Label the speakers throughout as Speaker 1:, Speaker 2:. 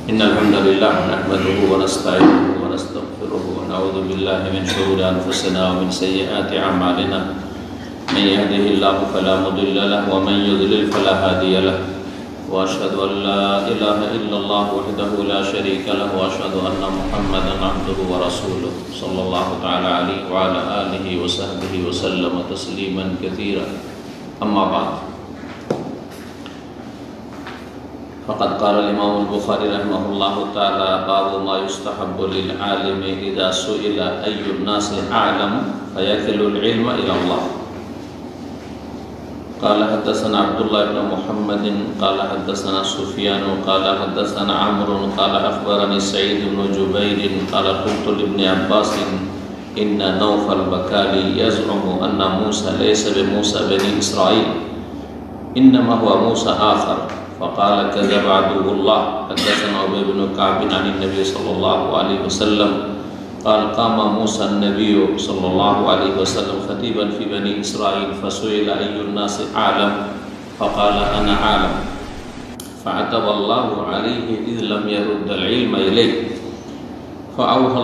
Speaker 1: إن الحمد لله نحمده ونستعينه ونستغفره ونعوذ بالله من شرور أنفسنا ومن سيئات أعمالنا من يهده الله فلا مضل له ومن يضلل فلا هادي له وأشهد أن لا إله إلا الله وحده لا شريك له وأشهد أن محمدا عبده ورسوله صلى الله تعالى عليه وعلى آله وصحبه وسلم تسليما كثيرا أما بعد فقد قال الإمام البخاري رحمه الله تعالى باب ما يستحب للعالم إذا سئل أي الناس أعلم فيكل العلم إلى الله. قال حدثنا عبد الله بن محمد قال حدثنا سفيان قال حدثنا عمرو قال أخبرني سعيد بن جبير قال قلت لابن عباس إن نوفل البكالي يزعم أن موسى ليس بموسى بني إسرائيل إنما هو موسى آخر فقال كذب عدو الله. حدثنا أبي بن كعب عن النبي صلى الله عليه وسلم قال قام موسى النبي صلى الله عليه وسلم خطيبا في بني إسرائيل فسئل أي الناس أعلم فقال أنا أعلم فعتب الله عليه إذ لم يرد العلم إليه فأوحى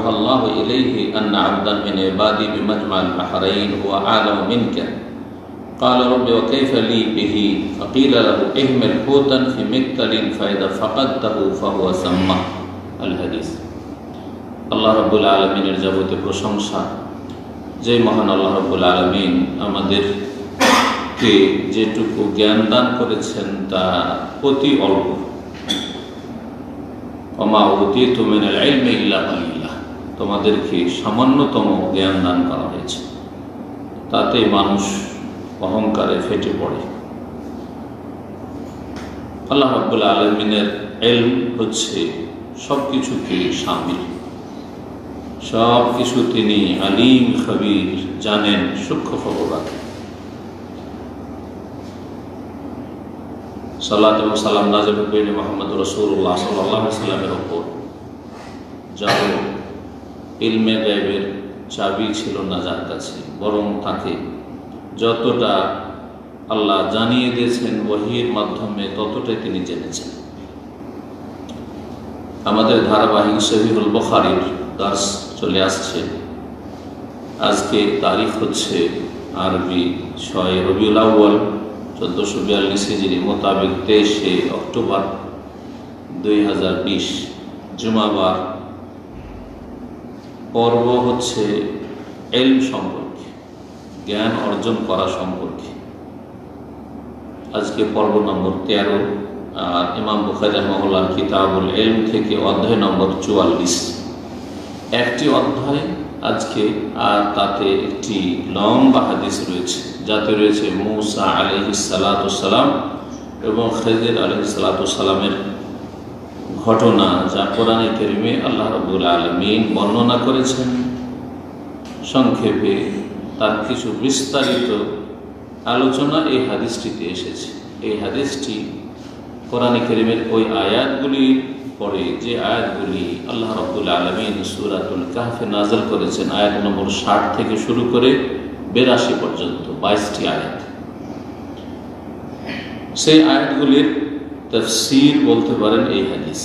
Speaker 1: الله إليه أن عبدا من عبادي بمجمع البحرين هو أعلم منك قال رب وكيف لي به فقيل له اهمل حوتا في مكتل فإذا فقدته فهو ثمة. الحديث. আল্লাহ রাব্বুল আলামিনের যাবতীয় প্রশংসা, যে মহান আল্লাহ রাব্বুল আলামিন আমাদেরকে যেটুকু জ্ঞান দান করেছেন তা অতি অল্প। ওমা উতীতু মিনাল ইলমি ইল্লা কালিলা, তোমাদেরকে সামান্যতম জ্ঞান দান করা হয়েছে, তাতে মানুষ অহংকারে ফেটে পড়ে। আল্লাহ রাব্বুল আলামিনের ইলম হচ্ছে সব কিছুকে শামিল, সব কিছু তিনি আলিম খবীর, জানেন, সূক্ষ্ম খবর রাখেন। সালাত এবং সালাম নাযিল করেন মুহাম্মদ রাসূলুল্লাহ সাল্লাল্লাহু আলাইহি ওয়াসাল্লামের উপর, যার ইলমে গায়বের চাবি ছিল না যার কাছে, বরং তাকে যতটা আল্লাহ জানিয়ে দিয়েছেন ওহীর মাধ্যমে ততটাই তিনি জেনেছেন। আমাদের ধারাবাহিক সহিহুল বুখারীর দার্স চলে আসছে। আজকে তারিখ হচ্ছে আরবি 6 রবিউল আউয়াল 1442 হিজরি মোতাবেক 23 অক্টোবর 2020 জুমাবার। পর্ব হচ্ছে ইলম সম্পর্কে, জ্ঞান অর্জন করা সম্পর্কে। আজকে পর্ব নম্বর 13 আর ইমাম বুখারী রাহিমাহুল্লাহ কিতাবুল ইলম থেকে অধ্যায় নম্বর 44। একটি অধ্যায় আজকে, আর তাতে একটি লম্বা হাদিস রয়েছে, যাতে রয়েছে মূসা আলাইহিস সালাতু সালাম এবং খিজির আলাইহিস সালাতু সালামের ঘটনা, যা কোরআনে কারিমে আল্লাহ রাব্বুল আলামিন বর্ণনা করেছেন। সংক্ষেপে তার কিছু বিস্তারিত আলোচনা এই হাদিসটিতে এসেছে। এই হাদিসটি কোরআনে কারিমের ওই আয়াতগুলির পরে, যে আয়াতগুলি আল্লাহ রাব্বুল আলামিন সূরাতুল কাহফে নাযিল করেছেন, আয়াত নম্বর 60 থেকে শুরু করে 82 পর্যন্ত 22টি আয়াত। সেই আয়াতগুলির তাফসীর বলতে পারেন এই হাদিস।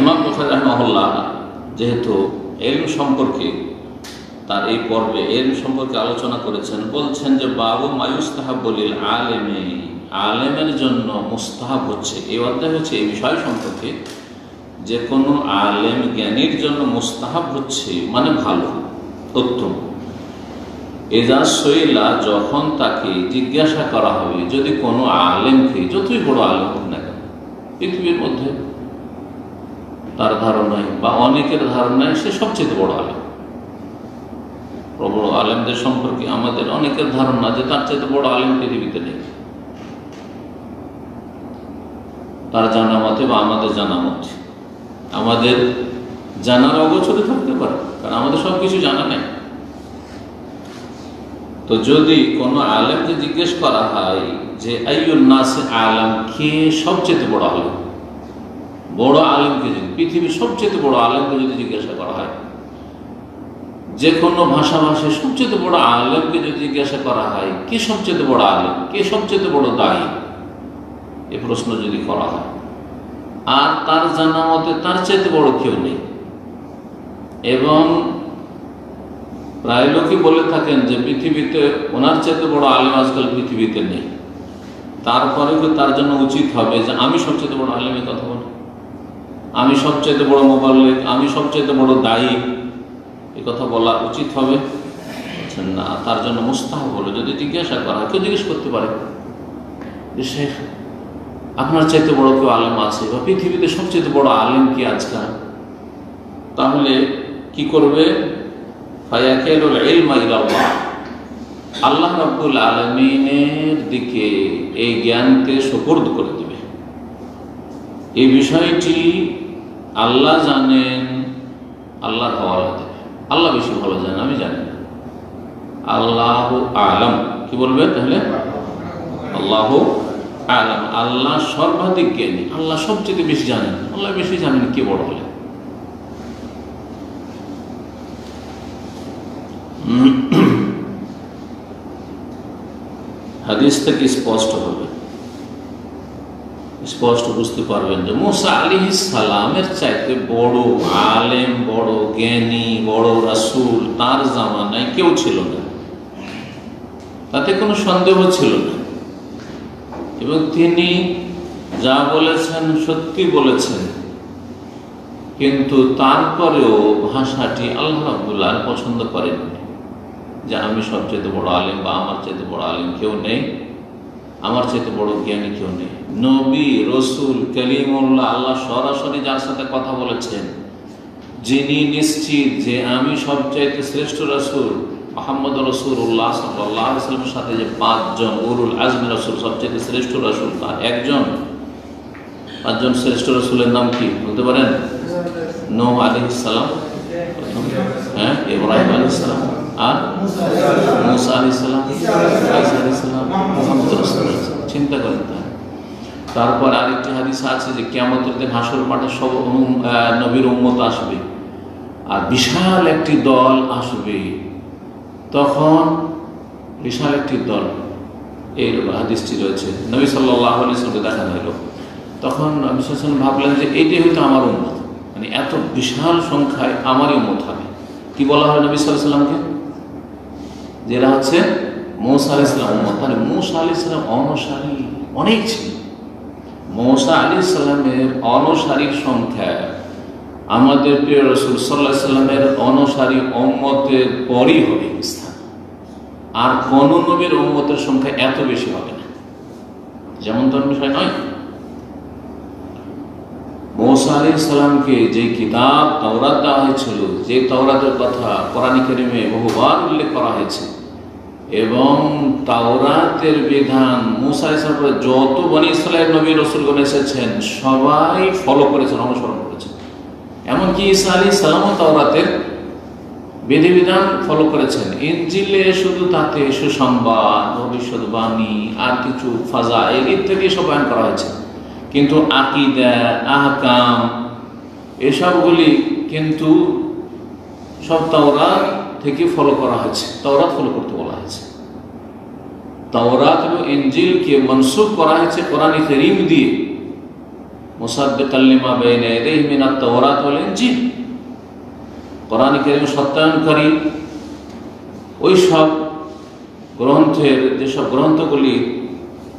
Speaker 1: ইমাম বুখারী রাহিমাহুল্লাহ যেহেতু ইলম সম্পর্কে তার এই পর্বে ইলম সম্পর্কে আলোচনা করেছেন, বলছেন যে বাবু মায়ুস্তাহাব্বু লিল আলিমি, আলেমের জন্য মুস্তাহাব হচ্ছে, এই অধ্যায় হচ্ছে এই বিষয় সম্পর্কে যে কোনো আলেম জ্ঞানীর জন্য মুস্তাহাব হচ্ছে, মানে ভালো, উত্তম। এজা সইলা, যখন তাকে জিজ্ঞাসা করা হবে, যদি কোনো আলেমকে, যতই বড় আলেম হোক না কেন, পৃথিবীর মধ্যে তার ধারণায় বা অনেকের ধারণায় সে সবচেয়ে বড় আলেম। বড় আলেমদের সম্পর্কে আমাদের অনেকের ধারণা যে তার চাইতে বড় আলেম পৃথিবীতে নেই, তার জানা মতে বা আমাদের জানা মতে। আমাদের জানার অগোচরে থাকতে পারে, কারণ আমাদের সব কিছু জানা নেই। তো যদি কোনো আলেমকে জিজ্ঞেস করা হয় যে আইয়ুন নাস আলাম, কে সবচেয়ে বড় আলেম, বড় আলেমকে যদি, পৃথিবীর সবচেয়ে বড় আলেমকে যদি জিজ্ঞাসা করা হয়, যে কোনো ভাষাভাষী সবচেয়ে বড় আলেমকে যদি জিজ্ঞাসা করা হয় কে সবচেয়ে বড় আলেম, কে সবচেয়ে বড় দায়ী, এ প্রশ্ন যদি করা হয় আর তার জানা মতে তার চাইতে বড় কেউ নেই। এবং প্রায় লোকই বলে থাকেন যে পৃথিবীতে ওনার চাইতে বড় আলেম আজকাল পৃথিবীতে নেই। তারপরে তার জন্য উচিত হবে যে আমি সবচেয়ে বড় আলেমের কথা বলি, আমি সবচেয়ে বড় মোবাল্লিগ, আমি সবচেয়ে বড় দায়ী, এই কথা বলা উচিত হবে না। তার জন্য মুস্তাহাব হলো যদি জিজ্ঞাসা করা হয়, কেউ জিজ্ঞেস করতে পারে যে শেখ আপনার চাইতে বড় কেউ আলেম আছে বা পৃথিবীতে সবচেয়ে বড় আলেম কি আজকাল, তাহলে কি করবে? ফায়াকিলুল ইলমা ইলাল্লাহ, আল্লাহ রাব্বুল আলামিনের দিকে এই জ্ঞানকে সুপুর্দ করে দেবে। এই বিষয়টি আল্লাহ জানেন, আল্লাহর হওয়ালা দেবে। আল্লাহ বেশি ভালো জানেন, আমি জানি না। আল্লাহু আ'লাম, কি বলবে তাহলে? আল্লাহু আ'লাম, আল্লাহ সর্বাধিক জ্ঞানী, আল্লাহ সবচেয়ে বেশি জানেন। আল্লাহ বেশি জানেন, কে বড় হলে? হাদিস থেকে স্পষ্ট হবে, স্পষ্ট বুঝতে পারবেন যে মুসা আলাইহিস সালামের চাইতে বড় আলেম, বড় জ্ঞানী, বড় রাসূল তার জামানায় কেউ ছিল না, তাতে কোনো সন্দেহ ছিল না। এবং তিনি যা বলেছেন সত্যি বলেছেন, কিন্তু তারপরেও ভাষাটি আল্লাহ রাব্বুল আলামিন পছন্দ করেননি যে আমি সবচেয়ে বড় আলেম বা আমার চাইতে বড় আলেম কেউ নেই, আমার চাইতে বড় জ্ঞানী কেউ নেই। নবী, রসুল, কালিমুল্লাহ, আল্লাহ সরাসরি যার সাথে কথা বলেছেন, যিনি নিশ্চিত যে আমি সবচাইতে শ্রেষ্ঠ রসুল মুহাম্মদ রাসূলুল্লাহ সাল্লাল্লাহু আলাইহি ওয়াসাল্লামের সাথে যে 5 জন উলুল আজমি রসুল, সবচাইতে শ্রেষ্ঠ রসুল তার একজন। 5 জন শ্রেষ্ঠ রসুলের নাম কি বলতে পারেন? নূহ আলাইহিস সালাম, হ্যাঁ, ইব্রাহিম আলাইহিস সালাম, আর মুসা আলাইহিস সালাম, ঈসা আলাইহিস সালাম, মুহাম্মদ রাসূলুল্লাহ। চিন্তা করেন। তারপর আরেকটি হাদিস আছে যে কিয়ামতের দিন হাসর মাঠে সব নবীর উম্মত আসবে আর বিশাল একটি দল আসবে, তখন বিশাল একটি দল, এই হাদিসটি রয়েছে, নবী সাল্লাল্লাহু আলাইহি ওয়াসাল্লামকে দেখানো হলো। তখন নবী সাল্লাল্লাহু আলাইহি ওয়াসাল্লাম ভাবলেন যে এইটাই হয়তো আমার উম্মত, মানে এত বিশাল সংখ্যায় আমারই উম্মত হবে। কি বলা হয় নবী সাল্লাল্লাহু আলাইহি ওয়াসাল্লামকে? যেটা হচ্ছে মূসা আলাইহিস সালাম উম্মত। তাহলে মূসা আলাইহিস সালাম অনুসারী অনেক ছিল। মূসা আলাইহিস সালামের অনুসারীর সংখ্যা আমাদের প্রিয় রাসূল সাল্লাল্লাহু আলাইহি সাল্লামের অনুসারী উম্মতের পরই হবে স্থান। আর কোন নবীর উম্মতের সংখ্যা এত বেশি হবে না, যেমন তোর বিষয় নয়। মূসা আলাইহিস সালামকে যে কিতাব তাওরাত দেওয়া হয়েছিল, যে তাওরাতের কথা কোরআন কারীমে বহুবার উল্লেখ করা হয়েছে, এবং তাওরাতের বিধান মূসা আলাইহিস সালামের যত বনি ইসরাইল নবী রাসূলগণ এসেছেন সবাই ফলো করেছেন, অনুসরণ করেছেন। এমনকি ঈসা আলাইহিস সালামও তাওরাতের বিধিবিধান ফলো করেছেন। ইনজিলে শুধু তাতে সুসংবাদ, ভবিষ্যৎবাণী আর কিছু ফাজাইল ইত্যাদি সব বয়ান করা হয়েছে, কিন্তু আকীদা, আহকাম এসবগুলি কিন্তু সব তাওরাত থেকে ফলো করা হয়েছে, তাওরাত ফলো করতে বলা হয়েছে। তাওরাত এবং ইনজিলকে মনসুখ করা হয়েছে কোরআন কারীম দিয়ে, মুসাদ্দিকাল লিমা বাইনা ইয়াদাইহি মিনাত তাওরাত ওয়াল ইনজিল। কোরআন কারীম সত্যায়নকারী ওই সব গ্রন্থের, যেসব গ্রন্থগুলি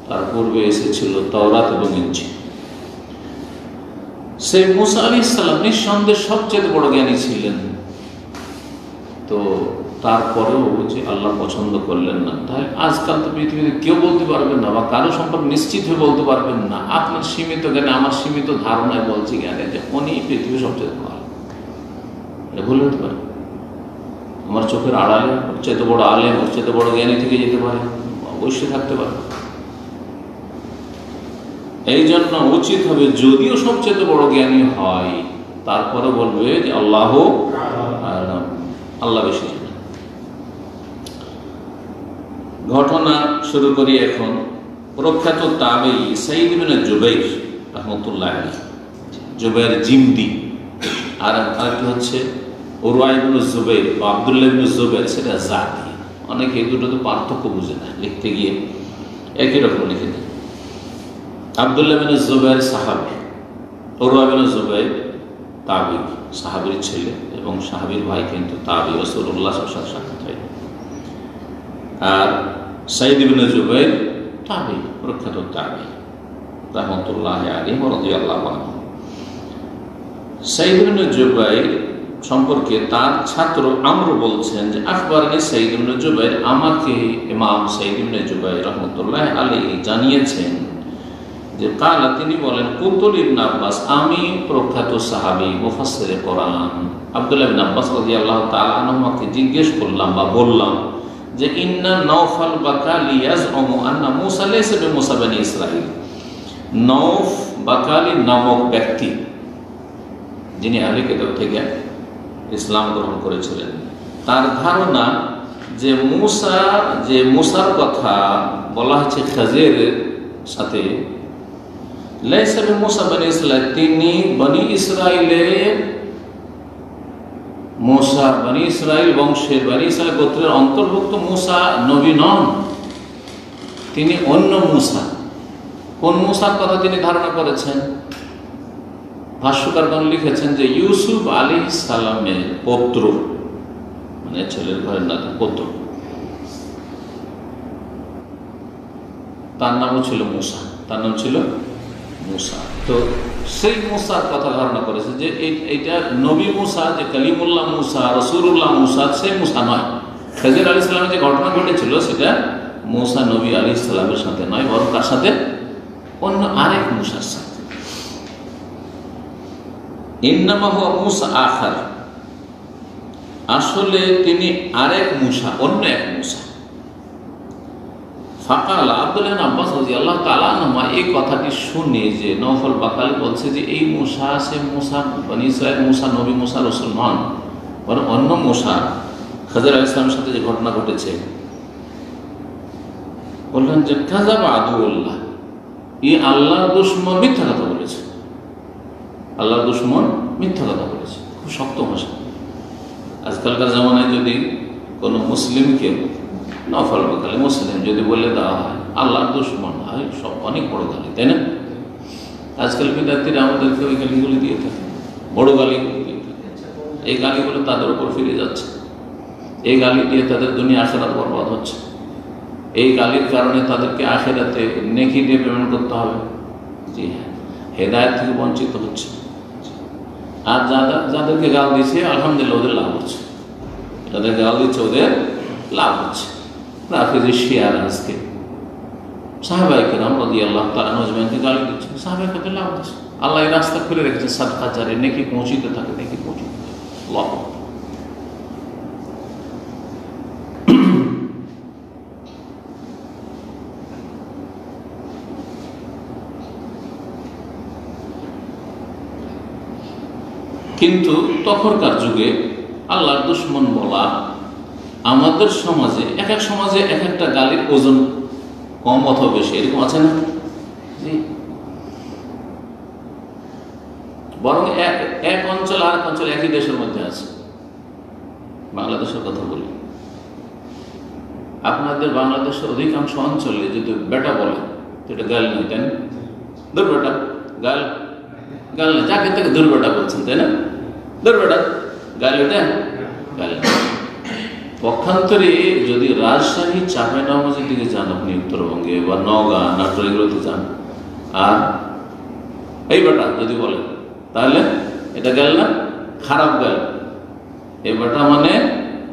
Speaker 1: তার পূর্বে এসেছিল, তাওরাত এবং ইনজিল। সেই মূসা আলাইহিস সালাম নিঃসন্দেহে সবচেয়ে বড় জ্ঞানী ছিলেন, তো তারপরেও যে আল্লাহ পছন্দ করলেন না। তাহলে আজকাল তো পৃথিবীতে কেউ বলতে পারবেন না, বা কারো সম্পর্কে নিশ্চিত হয়ে বলতে পারবেন না, আপনার সীমিত জ্ঞানে, আমার সীমিত ধারণায় বলছি জ্ঞানে, যে উনি পৃথিবীর সবচেয়ে বড় আলেম। এটা ভুল হতে পারে, আমার চোখের আড়ালে সবচেয়ে বড় আলেম, সবচেয়ে বড় জ্ঞানী থেকে যেতে পারে, অবশ্যই থাকতে পারে। এই জন্য উচিত হবে যদিও সবচেয়ে বড় জ্ঞানী হয়, তারপরে বলবে যে আল্লাহ আল্লাহ বেশি জানেন। ঘটনা শুরু করি এখন। প্রখ্যাত তাবেঈ সাঈদ ইবনে জুবাইর রাহমাতুল্লাহ আলাইহি, জুবাইর জিমদি, আর আরেকটি হচ্ছে উরওয়া ইবনে জুবাইর বা আব্দুল্লাহ ইবনে জুবাইর, সেটা জাতি। অনেকে এই দুটো তো পার্থক্য বুঝে না, লিখতে গিয়ে একই রকম লিখে দেয়। আব্দুল্লাহ ইবনে জুবাইর সাহাবী, উরওয়া বিন যুবাইর তাবী, সাহাবীর ছেলে এবং সাহাবীর ভাই, কিন্তু তাবী, রাসূলুল্লাহ সাল্লাল্লাহু আলাইহি ওয়াসাল্লাম সাক্ষাৎ হয়। আর সাঈদ ইবনে জুবাইর তাবী, প্রখ্যাত তাবী রাহমাতুল্লাহি আলাইহি ওয়া রাদিয়াল্লাহু আনহু। সাঈদ ইবনে জুবাইর সম্পর্কে তার ছাত্র আমর বলছেন যে আখবারনি সাঈদ ইবনে জুবাইর, আমাকে ইমাম সাঈদ ইবনে জুবাইর রাহমাতুল্লাহি আলাইহি জানিয়েছেন যে কালা, তিনি বলেন, কুতুল ইবনে আব্বাস, আমি প্রখ্যাত সাহাবী মুফাসসিরে কোরআন আব্দুল্লাহ ইবনে আব্বাস রাদিয়াল্লাহু তাআলা আনহুকে জিজ্ঞেস করলাম বা বললাম যে ইন্না নওফাল বাকালি ইয়াজউমু আন্না মূসা লাইসা বিমূসা বনি ইসরাঈল। নওফ বাকালি নামক ব্যক্তি, যিনি আহলে কিতাব থেকে ইসলাম গ্রহণ করেছিলেন, তার ধারণা যে মূসার কথা বলা হচ্ছে খাজিরের সাথে, লাইসা বিমূসা বনি ইসরাঈল, তিনি বনি ইসরাঈলের মূসা, বনি ইসরাঈল বংশের, বনি ইসরাঈল গোত্রের অন্তর্ভুক্ত মূসা নবী নন, তিনি অন্য মূসা। কোন মূসার কথা তিনি ধারণা করেছেন? ভাষ্যকারগণ লিখেছেন যে ইউসুফ আলাইহিস সালামের পুত্র, মানে ছেলের ঘরের নাতি, পুত্র, তার নামও ছিল মূসা, তার নাম ছিল মূসা। তো সেই মূসার কথা ধারণা করেছে যে এইটা নবী মূসা, যে কালিমুল্লাহ মূসা, রাসূলুল্লাহ মূসা, সেই মূসা নয়। খাজির আলাইহিস সালামের যে ঘটনা ঘটেছিল সেটা মূসা নবী আলাইহিস সালামের সাথে নয়, বরং তার সাথে অন্য আরেক মূসার সাথে। ইন্নামা হুয়া মূসা আখার, আসলে তিনি আরেক মূসা, অন্য এক মূসা। ফাকাল আব্দুল্লাহ ইবনে আব্বাস রাদিয়াল্লাহু তাআলা আনহুমা এই কথাটি শুনে, যে নওফল বাকালি বলছে যে এই মূসা, সে মূসা বনি ইসরাঈল মূসা, নবী মূসা রাসূল নন, বরং অন্য মূসা, খাজির আলাইহিস সালামের সাথে যে ঘটনা ঘটেছে, বললেন যে কাযাবা আদুউল্লাহ, এই আল্লাহর দুশমন মিথ্যা কথা বলেছে, আল্লাহর দুশমন মিথ্যা কথা বলেছে। খুব শক্ত ভাষা। আজকালকার জামানায় যদি কোনো মুসলিমকে নওফল বাকালি মুসলিম যদি বলে দেওয়া হয় আল্লাহর দুশমন, হয় সব অনেক বড় গালি, তাই না? আজকাল বিদ্যার্থীরা আমাদেরকে ওই গালিগুলি দিয়ে থাকে, বড় গালিগুলি দিয়ে থাকে। এই গালিগুলো তাদের উপর ফিরে যাচ্ছে, এই গালি দিয়ে তাদের দুনিয়া আখিরাত বরবাদ হচ্ছে, এই গালির কারণে তাদেরকে আখিরাতে নেকি দিয়ে পেমেন্ট করতে হবে। জি হ্যাঁ, হেদায়েত থেকে বঞ্চিত হচ্ছে। আর যাদেরকে গাল দিচ্ছে আলহামদুলিল্লাহ ওদের লাভ হচ্ছে, যাদের গাল দিচ্ছে ওদের লাভ হচ্ছে। রাফিজি শিয়ার আজকে সাহাবায়ে কেরাম রাদিয়াল্লাহু তাআলা আজমাইনকে গালি দিচ্ছে, সাহাবায়ে কেরাম লাভ হচ্ছে। আল্লাহ এই রাস্তা খুলে রেখেছে, সাদকা জারি, নেকি পৌঁছিতে থাকে, নেকি পৌঁছিতে থাকে। আল্লাহ কিন্তু তখনকার যুগে আল্লাহর দুশমন বলা, আমাদের সমাজে এক এক সমাজে এক একটা গালির ওজন কম অথবা বেশি, এরকম আছে না? জি, বরং এক অঞ্চল আর এক অঞ্চল একই দেশের মধ্যে আছে। বাংলাদেশের কথা বলি, আপনাদের বাংলাদেশের অধিকাংশ অঞ্চলে যদি বেটা বলে তো এটা গাল নেই, তাই না? দুর্বেটা গাল, গাল নেই, যাকে তাকে দুর্বেটা বলছেন, তাই না? দুর্বেটা গাল, এটা গাল। পক্ষান্তরে যদি রাজশাহী, চাঁপাইনবাবগঞ্জের দিকে যান আপনি, উত্তরবঙ্গে বা নওগাঁ, নাটোর, এগুলোতে যান, আর এই বেটা যদি বলেন তাহলে এটা গেল না, খারাপ গেল। এই বেটা মানে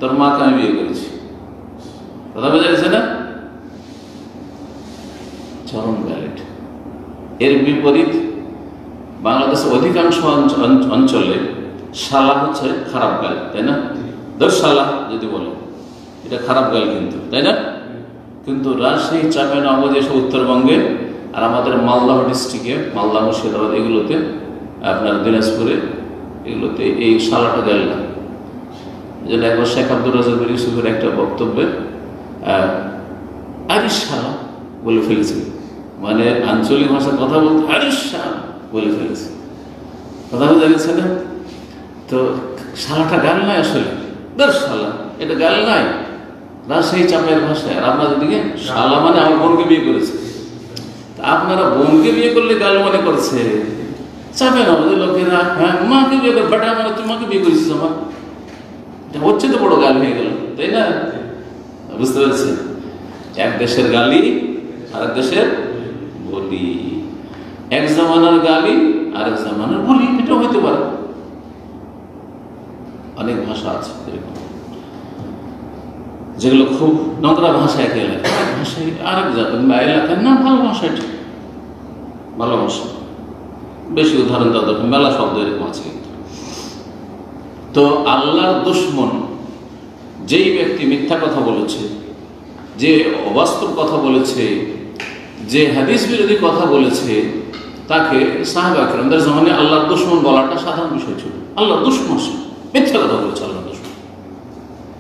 Speaker 1: তোর মাকে আমি বিয়ে করেছি, কথা বোঝা গেছে না? চরম গাল এটা। এর বিপরীত বাংলাদেশের অধিকাংশ অঞ্চলে শালা হচ্ছে খারাপ গাল, তাই না? দশ শালা যদি বলে এটা খারাপ গাল কিন্তু, তাই না? কিন্তু রাজশাহী, চাঁপাইনবাবগঞ্জ, এসব উত্তরবঙ্গে আর আমাদের মালদহ ডিস্ট্রিক্টে, মালদহ, মুর্শিদাবাদ, এগুলোতে, আপনার দিনাজপুরে, এগুলোতে এই শালাটা গাল না। যেটা একবার শেখ আব্দুর রাজ্জাক বিন ইউসুফের একটা বক্তব্যে আরিশ শালা বলে ফেলেছে, মানে আঞ্চলিক ভাষার কথা বলতে আরিশ শালা বলে ফেলেছে, কথা বোঝা গেছে না? তো শালাটা গাল নাই, আসলে দশ শালা, এটা গাল নাই রাজশাহী, চাঁপাইয়ের ভাষায়। আর আপনাদের দিকে শালা মানে আমার বোনকে বিয়ে করেছে, তা আপনারা বোনকে বিয়ে করলে গাল মনে করছে,
Speaker 2: চাপে না আমাদের লোকেরা, হ্যাঁ মাকে বিয়ে করে, বেটা মানে তুই মাকে বিয়ে করেছিস আমার, এটা হচ্ছে তো বড় গালি হয়ে গেল, তাই না? বুঝতে পেরেছেন? এক দেশের গালি আর এক দেশের বলি, এক জামানার গালি আর এক জামানার বলি, এটা হইতে পারে। অনেক ভাষা আছে এরকম যেগুলো খুব নোংরা ভাষায় এক এলাকায়, এক ভাষায় আরেক এলাকায় না ভালো ভাষা, এটা ভালো ভাষা। বেশি উদাহরণ দেওয়া দরকার, মেলা শব্দ এরকম আছে। তো আল্লাহর দুশমন যেই ব্যক্তি মিথ্যা কথা বলেছে, যে অবাস্তব কথা বলেছে, যে হাদিস বিরোধী কথা বলেছে, তাকে সাহাবা কেরামদের জামানে আল্লাহর দুশমন বলাটা সাধারণ বিষয় ছিল। আল্লাহর দুশমন সে মিথ্যা কথা বলেছে, আল্লাহর দুশমন।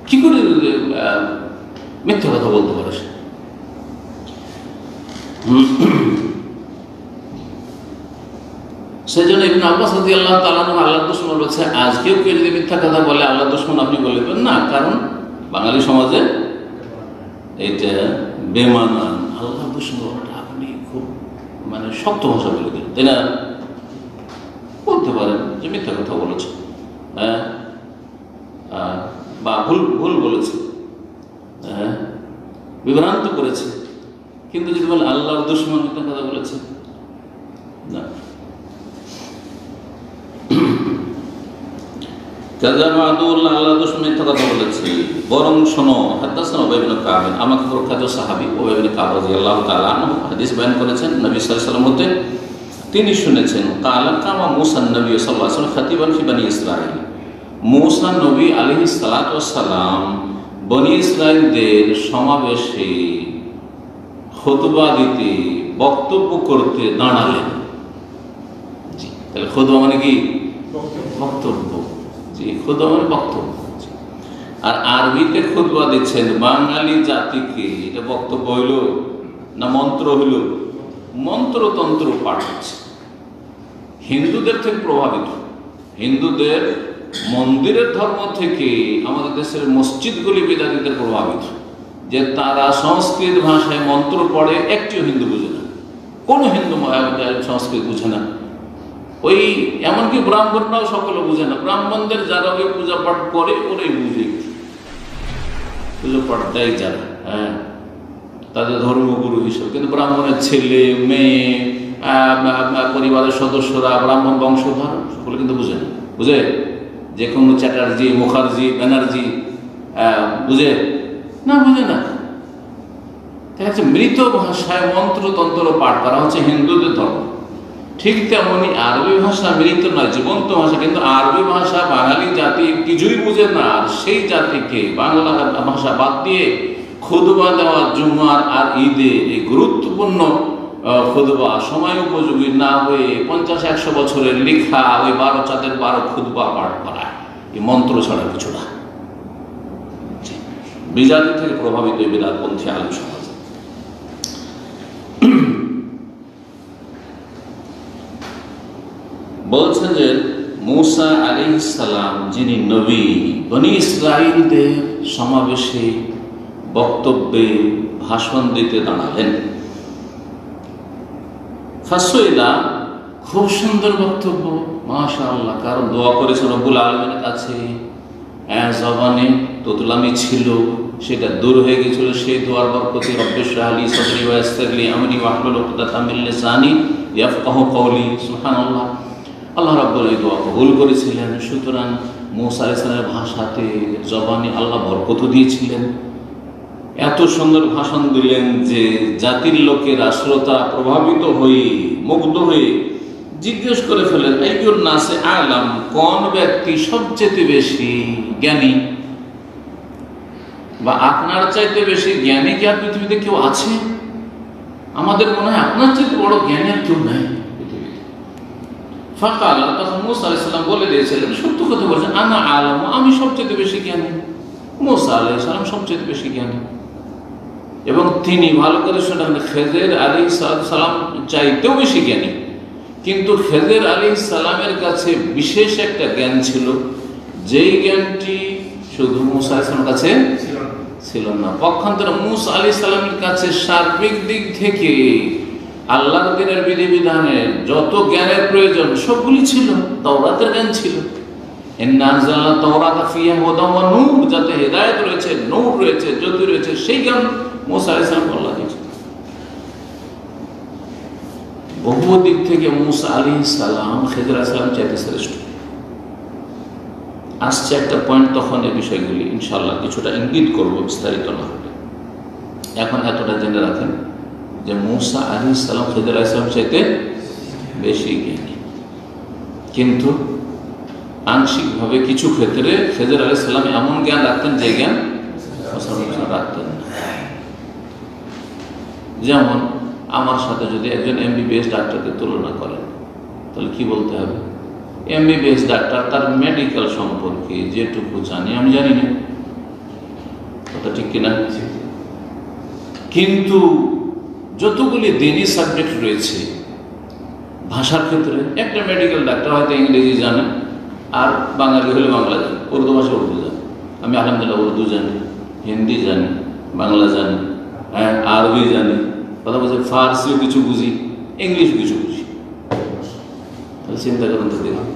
Speaker 2: কি করে মিথ্যা কথা বলতে পারে সে? সেই জন্য ইবনে আব্বাস রাদিয়াল্লাহু তাআলা আনহু আল্লাহর দুশমন বলেছে, আজকেও কেউ যদি মিথ্যা কথা বলে আল্লাহর দুশমন আপনি বলবেন না, কারণ বাঙালি সমাজে এটা বেমানান। আল্লাহর দুশমন বলাটা আপনি খুব মানে শক্ত ভাষা বলে দিলেন, তাই না? বলতে পারেন যে মিথ্যা কথা বলেছে, হ্যাঁ, বা ভুল বলেছে, হ্যাঁ, বিভ্রান্ত করেছে, কিন্তু যদি বলে আল্লাহর দুশমন মিথ্যা কথা বলেছে, না। আল্লাহ দুশমন মিথ্যা কথা বলেছে, বরং শোনো, হাদাসানা উবাই ইবনে কাব, আমাকে প্রখ্যাত সাহাবী উবাই ইবনে কাব রাদিয়াল্লাহু তাআলা আনহু হাদিস বয়ান করেছেন নবী সাল্লাল্লাহু আলাইহি ওয়াসাল্লাম হতে। তিনি শুনেছেন, কালা কামা মূসা নবী সাল্লাল্লাহু আলাইহি ওয়াসাল্লাম খাতিবান ফি বনি ইসরাঈল, মূসা নবী আলাইহিস সালাতু ওয়াস সালাম বনি ইসরাঈলদের সমাবেশে খুতবা দিতে, বক্তব্য করতে দাঁড়ালেন। জি, তাহলে খুতবা মানে কি? বক্তব্য। জি, খুতবা মানে বক্তব্য। আর আরবিতে খুতবা দিচ্ছেন বাঙালি জাতিকে, এটা বক্তব্য হইল না মন্ত্র হইল? মন্ত্রতন্ত্র পাঠ হচ্ছে। হিন্দুদের থেকে প্রভাবিত, হিন্দুদের মন্দিরের ধর্ম থেকে আমাদের দেশের মসজিদগুলি বিদাতিদের প্রভাবিত, যে তারা সংস্কৃত ভাষায় মন্ত্র পড়ে, একটিও হিন্দু বুঝে না, কোনো হিন্দু সংস্কৃত বুঝে না। ওই এমনকি ব্রাহ্মণরাও সকলে বুঝে না, ব্রাহ্মণদের যারা ওই পূজা পাঠ করে ওরাই বুঝে, পুজো পাঠ দেয় যারা, হ্যাঁ, তাদের ধর্মগুরু হিসেবে। কিন্তু ব্রাহ্মণের ছেলে মেয়ে, পরিবারের সদস্যরা ব্রাহ্মণ বংশধর সকলে কিন্তু বুঝে না। বুঝে? যে কোনো চ্যাটার্জি, মুখার্জি, ব্যানার্জি বুঝে না? বুঝে না। দেখা যাচ্ছে মৃত ভাষায় মন্ত্রতন্ত্র পাঠ করা হচ্ছে হিন্দুদের ধর্ম। ঠিক তেমনি আরবি ভাষা মৃত নয়, জীবন্ত ভাষা, কিন্তু আরবি ভাষা বাঙালি জাতি কিছুই বুঝে না। আর সেই জাতিকে বাংলা ভাষা বাদ দিয়ে খুতবা দেওয়া জুমার আর ঈদে, এই গুরুত্বপূর্ণ খুতবা সময় উপযোগী না হয়ে 50-100 বছরের লেখা ওই 12 চাঁদের 12 খুতবা পাঠ করা, এই মন্ত্র ছাড়া কিছু না। বিজাতি থেকে প্রভাবিত এই বিদাতপন্থী আলেম সমাজ। বলছেন যে মূসা আলাইহিস সালাম যিনি নবী, বনি ইসরাঈলদের সমাবেশে বক্তব্যে ভাষণ দিতে দাঁড়ালেন। ফাসইলা, খুব সুন্দর বক্তব্য, মাশাআল্লাহ। কারণ দোয়া করেছেন রব্বুল আলামিনের কাছে, জবানে তোতলামি ছিল, সেটা দূর হয়ে গেছিল। সেই দোয়ার বরকতে রব্বি ইশরাহ লি সাদরি ওয়া ইয়াসসির লি আমরি ওয়াহলুল উকদাতাম মিন লিসানি ইয়াফকাহু কওলি। সুবহানাল্লাহ, আল্লাহ রাব্বুল এই দোয়া কবুল করেছিলেন। সুতরাং মূসা আলাইহিস সালামের ভাষাতে, জবানে আল্লাহ বরকত দিয়েছিলেন। এত সুন্দর ভাষণ দিলেন যে জাতির লোকেরা, শ্রোতা প্রভাবিত হয়ে, মুগ্ধ হয়ে জিজ্ঞেস করে ফেলেন, আইয়ুন নাসে আলাম, কোন ব্যক্তি সবচেয়ে বেশি জ্ঞানী, বা আপনার চাইতে বেশি জ্ঞানী কি আর পৃথিবীতে কেউ আছে? আমাদের মনে হয় আপনার চাইতে বড় জ্ঞানী আর কেউ নাই পৃথিবীতে। ফাকালা, তখন মূসা আলাইহিস সালাম বলে দিয়েছিলেন, সত্য কথা বলছেন, আনা আলাম, আমি সবচেয়ে বেশি জ্ঞানী। মূসা আলাইহিস সালাম সবচেয়ে বেশি জ্ঞানী। এবং তিনি ভালো করে শুনেন, খেজর আলাইহিস সালাম চাইতেও বেশি জ্ঞানী। কিন্তু খেজর আলাইহিস সালামের কাছে বিশেষ একটা জ্ঞান ছিল, যেই জ্ঞানটি শুধু মূসা আলাইহিস সালামের কাছে ছিল না। পক্ষান্তরে মূসা আলাইহিস সালামের কাছে সার্বিক দিক থেকে আল্লাহর দিনের বিধিবিধানের যত জ্ঞানের প্রয়োজন সবগুলি ছিল, তাওরাতের জ্ঞান ছিল। ইন্না আনজালনা তাওরাতা ফিহা হুদাম ওয়া নূর, যাতে হেদায়েত রয়েছে, নূর রয়েছে, জ্যোতি রয়েছে, সেই জ্ঞান মুসা আলাইহিস সালামকে আল্লাহ দিয়েছেন। বহু দিক থেকে মুসা আলাইহিস সালাম খিদর আলাইহিস সালাম চাইতে শ্রেষ্ঠ। আসছে একটা পয়েন্ট, তখন এই বিষয়গুলি ইনশাআল্লাহ কিছুটা ইঙ্গিত করব, বিস্তারিত না হবে। এখন এতটা জেনে রাখেন যে মুসা আলাইহিস সালাম খিদর আলাইহিস সালাম চাইতে বেশি জ্ঞানী, কিন্তু আংশিকভাবে কিছু ক্ষেত্রে খিদর আলাইহিস সালাম এমন জ্ঞান রাখতেন যে জ্ঞান মুসা আলাইহিস সালাম রাখতেন না। যেমন আমার সাথে যদি একজন এমবিবিএস ডাক্তারকে তুলনা করেন, তাহলে কি বলতে হবে? এমবিবিএস ডাক্তার তার মেডিকেল সম্পর্কে যেটুকু জানি আমি জানি না, কথা ঠিক কিনা? কিন্তু যতগুলি দিনই সাবজেক্ট রয়েছে ভাষার ক্ষেত্রে, একটা মেডিকেল ডাক্তার হয়তো ইংরেজি জানে, আর বাঙালি হলে বাংলা জানে, উর্দু ভাষা উর্দু জানে। আমি আলহামদুলিল্লাহ উর্দু জানি, হিন্দি জানি, বাংলা জানি, আরবি জানি, কথা বলছে ফার্সিও কিছু বুঝি, ইংলিশ কিছু বুঝি। তাহলে চিন্তা করেন তো দেখুন,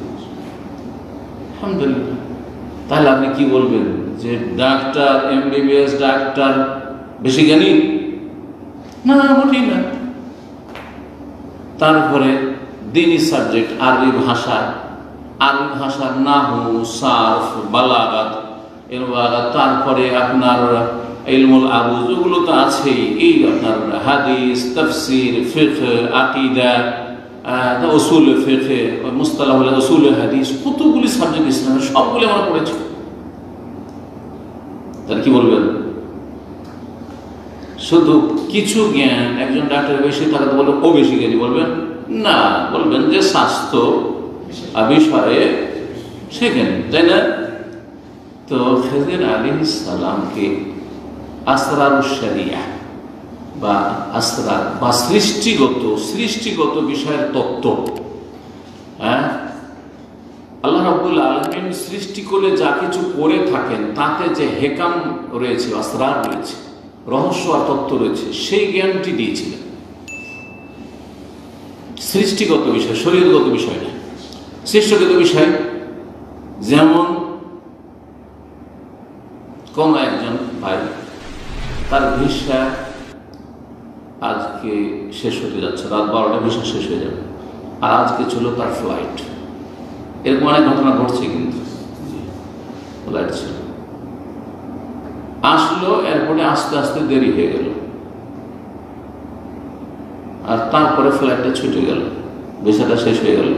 Speaker 2: আলহামদুলিল্লাহ। তাহলে আপনি কি বলবেন যে ডাক্তার, এমবিবিএস ডাক্তার বেশি জ্ঞানী? না, মোটেই না। তারপরে দিনী সাবজেক্ট আরবি ভাষার নাহু, সারফ, বালাগাত, তারপরে আপনার ইলমুল আরুজ, ওগুলো তো আছেই। এই আপনার হাদিস, তাফসির, ফিকহ, আকীদা, উসুল ফিকহ, মুস্তালাহ উসুল হাদিস, কতগুলি সাবজেক্ট ইসলামের, সবগুলো আমরা পড়েছি। তাহলে কি বলবেন? শুধু কিছু জ্ঞান একজন ডাক্তার বেশি থাকাতে বলবে ও বেশি জ্ঞানী বলবেন না, বলবেন যে স্বাস্থ্য বিষয়ে সে জ্ঞানী, তাই না? তো খিদর আলাইহিস সালামকে আসরারুশ শরিয়া বা আসরার বা সৃষ্টিগত বিষয়ের তত্ত্ব, আল্লাহ রাব্বুল আলামিন সৃষ্টি করে যা কিছু করে থাকেন তাতে যে হেকাম রয়েছে, আসরার রয়েছে, রহস্য আর তত্ত্ব রয়েছে, সেই জ্ঞানটি দিয়েছিলেন। সৃষ্টিগত বিষয়, শরীয়তগত বিষয় না, সৃষ্টিগত বিষয়। যেমন কোন একজন ভাই, তার ভিসা আজকে শেষ হতে যাচ্ছে, রাত 12টায় ভিসা শেষ হয়ে যাবে, আর আজকে ছিল তার ফ্লাইট। এরকম অনেক ঘটনা ঘটছে, কিন্তু ফ্লাইট ছিল, আসলো, এয়ারপোর্টে আস্তে আস্তে দেরি হয়ে গেল, আর তারপরে ফ্লাইটটা ছুটে গেল, ভিসাটা শেষ হয়ে গেল।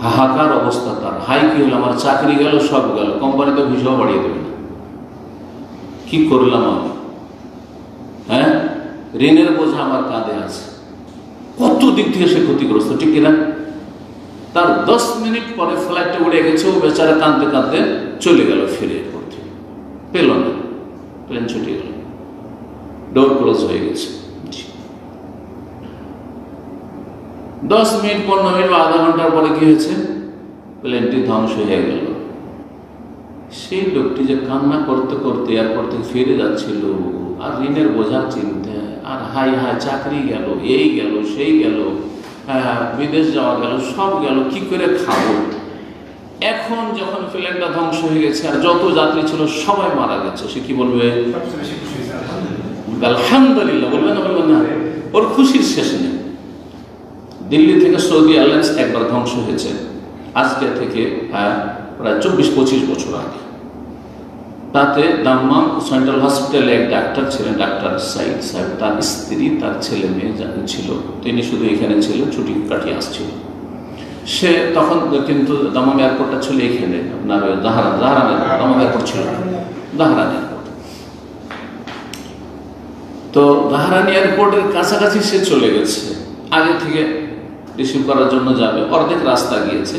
Speaker 2: হাহাকার অবস্থা তার। হাই, কি হলো, আমার চাকরি গেল, সব গেল, কোম্পানিতে ভিসাও বাড়িয়ে দেবে না, কি করলাম আমি? ঋণের বোঝা আমার কাঁধে আছে, কত দিক থেকে সে ক্ষতিগ্রস্ত, ঠিক কিনা? তার 10 মিনিট পরে ফ্লাইটটা উড়ে গেছে, ও বেচারা কাঁদতে কাঁদতে চলে গেল, ফিরে পড়তে পেল না, প্লেন ছুটে গেল, ডোর ক্লোজ হয়ে গেছে। 10 মিনিট, 15 মিনিট বা আধা ঘন্টার পরে কি হয়েছে? প্লেনটি ধ্বংস হয়ে গেল। সেই লোকটি যে কান্না করতে করতে এয়ারপোর্ট থেকে ফিরে যাচ্ছিল, আর ঋণের বোঝার চিন্তা, আর হাই চাকরি গেল, এই গেল, সেই গেল, বিদেশ যাওয়া গেল, সব গেল, কি করে খাবো? এখন যখন প্লেনটা ধ্বংস হয়ে গেছে আর যত যাত্রী ছিল সবাই মারা গেছে, সে কি বলবে? আলহামদুলিল্লাহ বলবে না? বলবে না? ওর খুশির শেষ নেই। দিল্লি থেকে সৌদি এয়ারলাইন্স একবার ধ্বংস হয়েছে, আজকে থেকে প্রায় 24-25 বছর আগে। তাতে দাম্মাম সেন্ট্রাল হসপিটালে এক ডাক্তার ছিলেন, ডাক্তার সাইদ সাহেব, তার স্ত্রী, তার ছেলে মেয়ে ছিল, তিনি শুধু এখানে ছিল, ছুটি কাটিয়ে আসছিল। সে তখন কিন্তু দাম্মাম এয়ারপোর্টটা ছিল এখানে, আপনার দাহরান দাম্মাম এয়ারপোর্ট ছিল, দাহরান এয়ারপোর্ট। তো দাহরান এয়ারপোর্টের কাছাকাছি সে চলে গেছে, আগে থেকে রিসিভ করার জন্য যাবে, অর্ধেক রাস্তা গিয়েছে,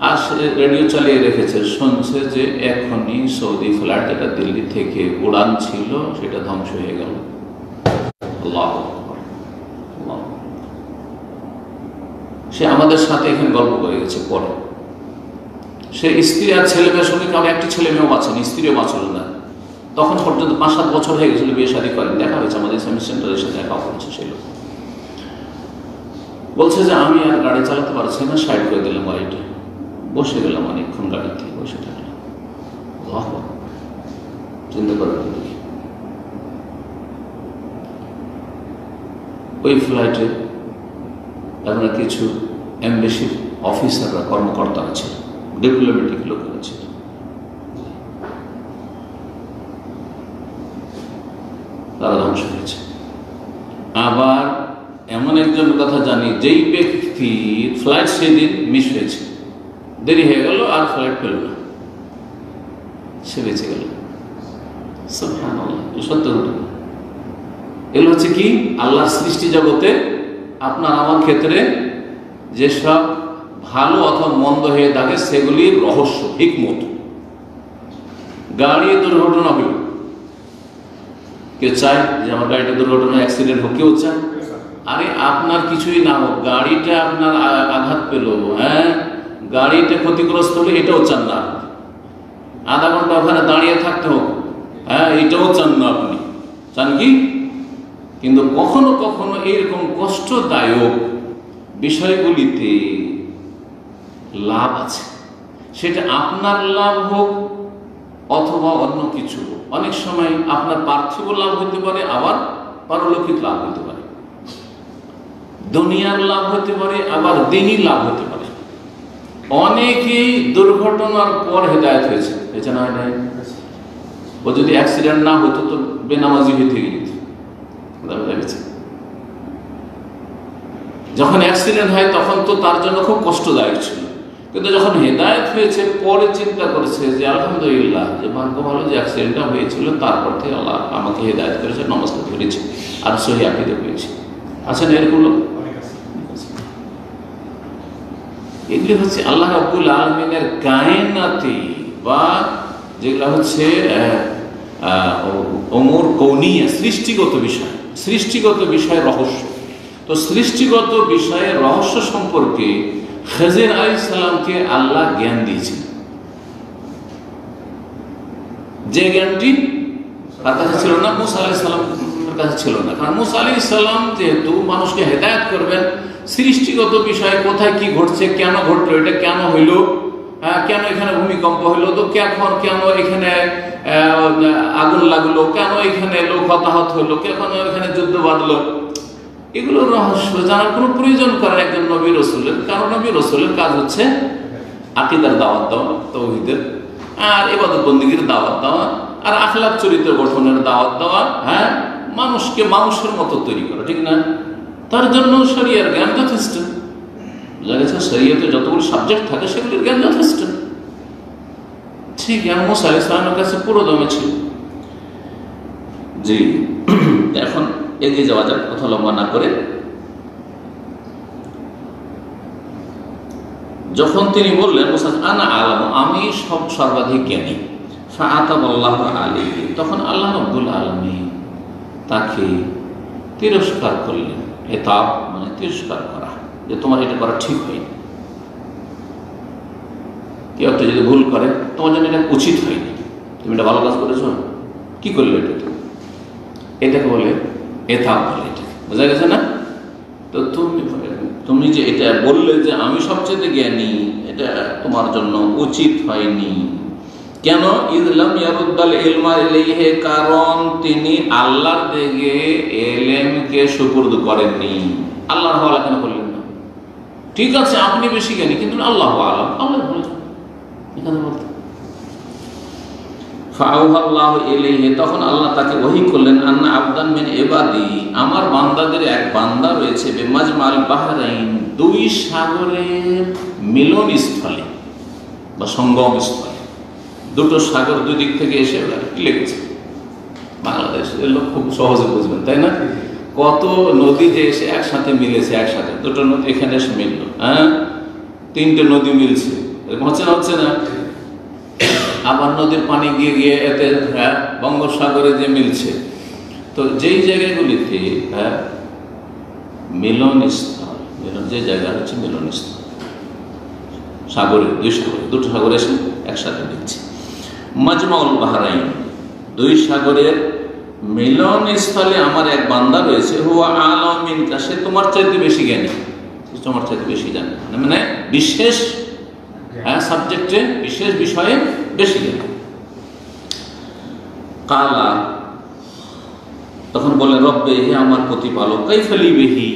Speaker 2: আর সে রেডিও চালিয়ে রেখেছে, শুনছে যে এখনই সৌদি ফ্লাইট যেটা দিল্লি থেকে উড়ান ছিল সেটা ধ্বংস হয়ে গেল। আল্লাহু আকবার, আল্লাহু আকবার। সে আমাদের সাথে এখানে গল্প করে গেছে। পরে সে স্ত্রী আর ছেলে মেয়ের সঙ্গে, কারণ একটি ছেলে মেয়েও বাঁচেনি, স্ত্রীও বাঁচল না। তখন পর্যন্ত 5-7 বছর হয়ে গেছিল, বিয়ে শাদী করেন, দেখা হয়েছে আমাদের ইসলামিক সেন্টারের সাথে দেখা হচ্ছে। সেই লোক বলছে যে আমি আর গাড়ি চালাতে পারছি না, সাইড করে দিলাম গাড়িটা, বসে গেলাম, অনেকক্ষণ গাড়িতে বসে থাকলাম। চিন্তা করে দেখি, ওই ফ্লাইটে আপনার কিছু এমবেসির অফিসাররা, কর্মকর্তারা ছিল, ডিপ্লোম্যাটিক লোকেরা ছিল। তারা ধ্বংস হয়েছে। আবার এমন একজন কথা জানি, যেই ব্যক্তি ফ্লাইট সেদিন মিস হয়েছে, দেরি হয়ে গেল, আর ফ্লাইট পেল না, সে বেঁচে গেল। সত্য ঘটনা। এগুলো হচ্ছে কি, আল্লাহর সৃষ্টি জগতে আপনার আমার ক্ষেত্রে যেসব ভালো অথবা মন্দ হয়ে থাকে সেগুলির রহস্য, হিকমত। গাড়ি দুর্ঘটনা হইল, কেউ চায় যে আমার গাড়িটা দুর্ঘটনা, অ্যাক্সিডেন্ট হোক? কেউ চায়? আরে আপনার কিছুই না হোক, গাড়িটা আপনার আঘাত পেল, হ্যাঁ, গাড়িটা ক্ষতিগ্রস্ত হলে এটাও চান না। আধা ঘন্টা ওখানে দাঁড়িয়ে থাকতে হোক, হ্যাঁ, এটাও চান না আপনি। চান কি? কিন্তু কখনো কখনো এইরকম কষ্টদায়ক বিষয়গুলিতে লাভ আছে, সেটা আপনার লাভ হোক অথবা অন্য কিছু হোক। অনেক সময় আপনার পার্থিব লাভ হতে পারে, আবার পারলৌকিক লাভ হতে পারে, দুনিয়ার লাভ হতে পারে, আবার দিনই লাভ হতে পারে। অনেকেই দুর্ঘটনার পর হেদায়েত হয়েছে, হয়েছে না? ও যদি অ্যাক্সিডেন্ট না হতো তো বেনামাজি হয়ে থেকে যেত। যখন অ্যাক্সিডেন্ট হয় তখন তো তার জন্য খুব কষ্টদায়ক ছিল, কিন্তু যখন হেদায়েত হয়েছে পরে চিন্তা করেছে যে আলহামদুলিল্লাহ, যে ভাগ্য ভালো যে অ্যাক্সিডেন্টটা হয়েছিল, তারপর থেকে আল্লাহ আমাকে হেদায়েত করেছে, নমাজকে ধরেছে, আর সহি আকীদা পেয়েছে। আছে না এরকম? এগুলি হচ্ছে আল্লাহ রাব্বুল আলামিনের কায়নাতি, বা যেগুলো হচ্ছে ওমর কৌনিয়া, সৃষ্টিগত বিষয়, সৃষ্টিগত বিষয় রহস্য। তো সৃষ্টিগত বিষয়ের রহস্য সম্পর্কে খেজর আলাইহিস সালামকে আল্লাহ জ্ঞান দিয়েছেন, যে জ্ঞানটি তার কাছে ছিল না, মুসা আলাইহিস সালামের কাছে ছিল না। কারণ মুসা আলাইহিস সালাম যেহেতু মানুষকে হেদায়েত করবেন, সৃষ্টিগত বিষয়ে কোথায় কি ঘটছে, কেন ঘটলো, এটা কেন হইলো, কেন এখানে ভূমিকম্প হইলো, তো কেন এখানে আগুন লাগলো, কেন এখানে লোক হতাহত হইলো, কেন এখানে যুদ্ধ বাঁধলো, এগুলো রহস্য জানার কোনো প্রয়োজন করে একজন নবী রাসূলের। কারণ নবী রাসূলের কাজ হচ্ছে আকীদার দাওয়াত দেওয়া, তাওহীদের আর ইবাদত বন্দেগীর দাওয়াত দেওয়া, আর আখলাক চরিত্র গঠনের দাওয়াত দেওয়া, হ্যাঁ, মানুষকে মানুষের মতো তৈরি করা, ঠিক না? তার জন্য শরীয়তের জ্ঞান যথেষ্ট। বোঝা গেছে, শরীয়তে যতগুলো সাবজেক্ট থাকে সেগুলির জ্ঞান যথেষ্ট। ঠিক জ্ঞান মুসা আলাইহিস সালামের কাছে পুরো দমে ছিল। জি, এখন এগিয়ে যাওয়া যাক, কথা লম্বা না করে। যখন তিনি বললেন মুসা আনা আলাম, আমি সর্বাধিক জ্ঞানী, ফাআতাবাল্লাহু আলাইহি, তখন আল্লাহ রাব্বুল আলামিন তাকে তিরস্কার করলেন। ইতাব মানে তিরস্কার করা, যে তোমার এটা করা ঠিক হয়নি, কেউ একটা যদি ভুল করে তোমার জন্য এটা উচিত হয়নি, তুমি এটা ভালো কাজ করেছো, কি করলে এটা, এটাকে বলে ইতাব বলে। এটা বোঝা গেছে না? তো তুমি যে এটা বললে যে আমি সবচেয়ে জ্ঞানী, এটা তোমার জন্য উচিত হয়নি। কেন? ইজলাম ইয়ারুদ্দাল ইলমা ইলাইহি, কারণ তিনি আল্লাহর দিকে ইলমকে সুপুর্দ করেননি। আল্লাহর হওয়ালা কেন করলেন না? ঠিক আছে আপনি বেশি জ্ঞানী, কিন্তু আল্লাহু আ'লাম, আল্লাহ বলেন এখানে বলতে। ফাআওহাল্লাহু ইলাইহি, তখন আল্লাহ তাকে ওহী করলেন, আন্না আবদান মিন ইবাদি, আমার বান্দাদের এক বান্দা রয়েছে, বিমাজমাল বাহরাইন, দুই সাগরের মিলনস্থলে বা সঙ্গম স্থলে। দুটো সাগর দুই দিক থেকে এসে লেগেছে। বাংলাদেশের লোক খুব সহজে বুঝবেন, তাই না? কত নদী যে এসে একসাথে মিলেছে, একসাথে দুটো নদী এখানে এসে মিলল, হ্যাঁ, তিনটে নদী মিলছে, এরকম হচ্ছে না? হচ্ছে না? আবার নদীর পানি গিয়ে গিয়ে এতে বঙ্গোপসাগরে যে মিলছে। তো যেই জায়গাগুলিতে মিলনস্থল, যে জায়গা হচ্ছে মিলনস্থল, সাগরে দুটো সাগর এসে একসাথে মিলছে। মাজমাউল বাহরাইন, দুই সাগরের মিলনস্থলে আমার এক বান্দা রয়েছে, হুয়া আ'লামু মিনকা, সে তোমার চাইতে বেশি জ্ঞানী। তোমার চাইতে বেশি জানে, মানে বিশেষ সাবজেক্টে, বিশেষ বিষয়ে বেশি জানে। কালা, তখন বলে রব্বে, হে আমার প্রতিপালক, কাইফা লিবিহি,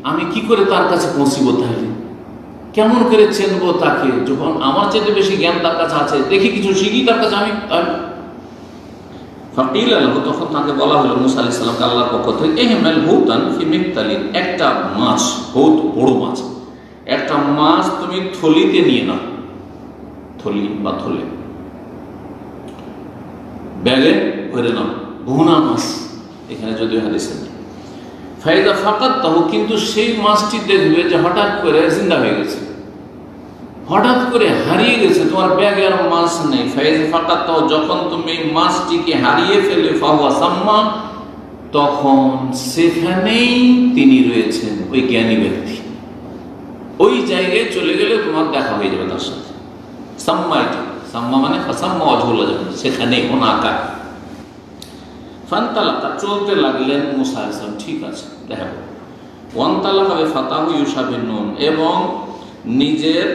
Speaker 2: আমি কি করে তার কাছে পৌঁছিব, তাহলে কেমন করে চেনবো তাকে, যখন আমার চাইতে বেশি জ্ঞান তার কাছে আছে, দেখি কিছু শিখি তার কাছে আমি। ফাকিল আল্লাহ, তখন তাকে বলা হলো মুসা আলাইহিস সালামকে আল্লাহর পক্ষ থেকে, ইহমাল হুতান ফি মিকতালিন, একটা মাছ, হুত বড় মাছ, একটা মাছ তুমি থলিতে নিয়ে নাও, থলি বা থলে, ব্যাগে ভরে নাও, ভুনা মাছ, এখানে যদিও হাদিসে নেই। ফাইদা ফাকাত তাহু, কিন্তু সেই মাছটি দেখবে যে হঠাৎ করে জিন্দা হয়ে গেছে, হঠাৎ করে হারিয়ে গেছে, তোমার ব্যাগে আর মাছ নেই। ফাইদা ফাকাত তাহু, যখন তুমি মাছটিকে হারিয়ে ফেলে, ফাহুয়া সাম্মা, তখন সেখানেই তিনি রয়েছেন, ওই জ্ঞানী ব্যক্তি। ওই জায়গায় চলে গেলে তোমার দেখা হয়ে যাবে তার সাথে। সাম্মা, এটা সাম্মা মানে ফাসাম্মা অজহুল্লাহ, সেখানে ওনাকা। ফান্তালাকা, চলতে লাগলেন মুসা আলাইহিস সালাম, ঠিক আছে দেখা। ওয়ান্তালাকা বিফাতাহু ইউশা বিন নুন, এবং নিজের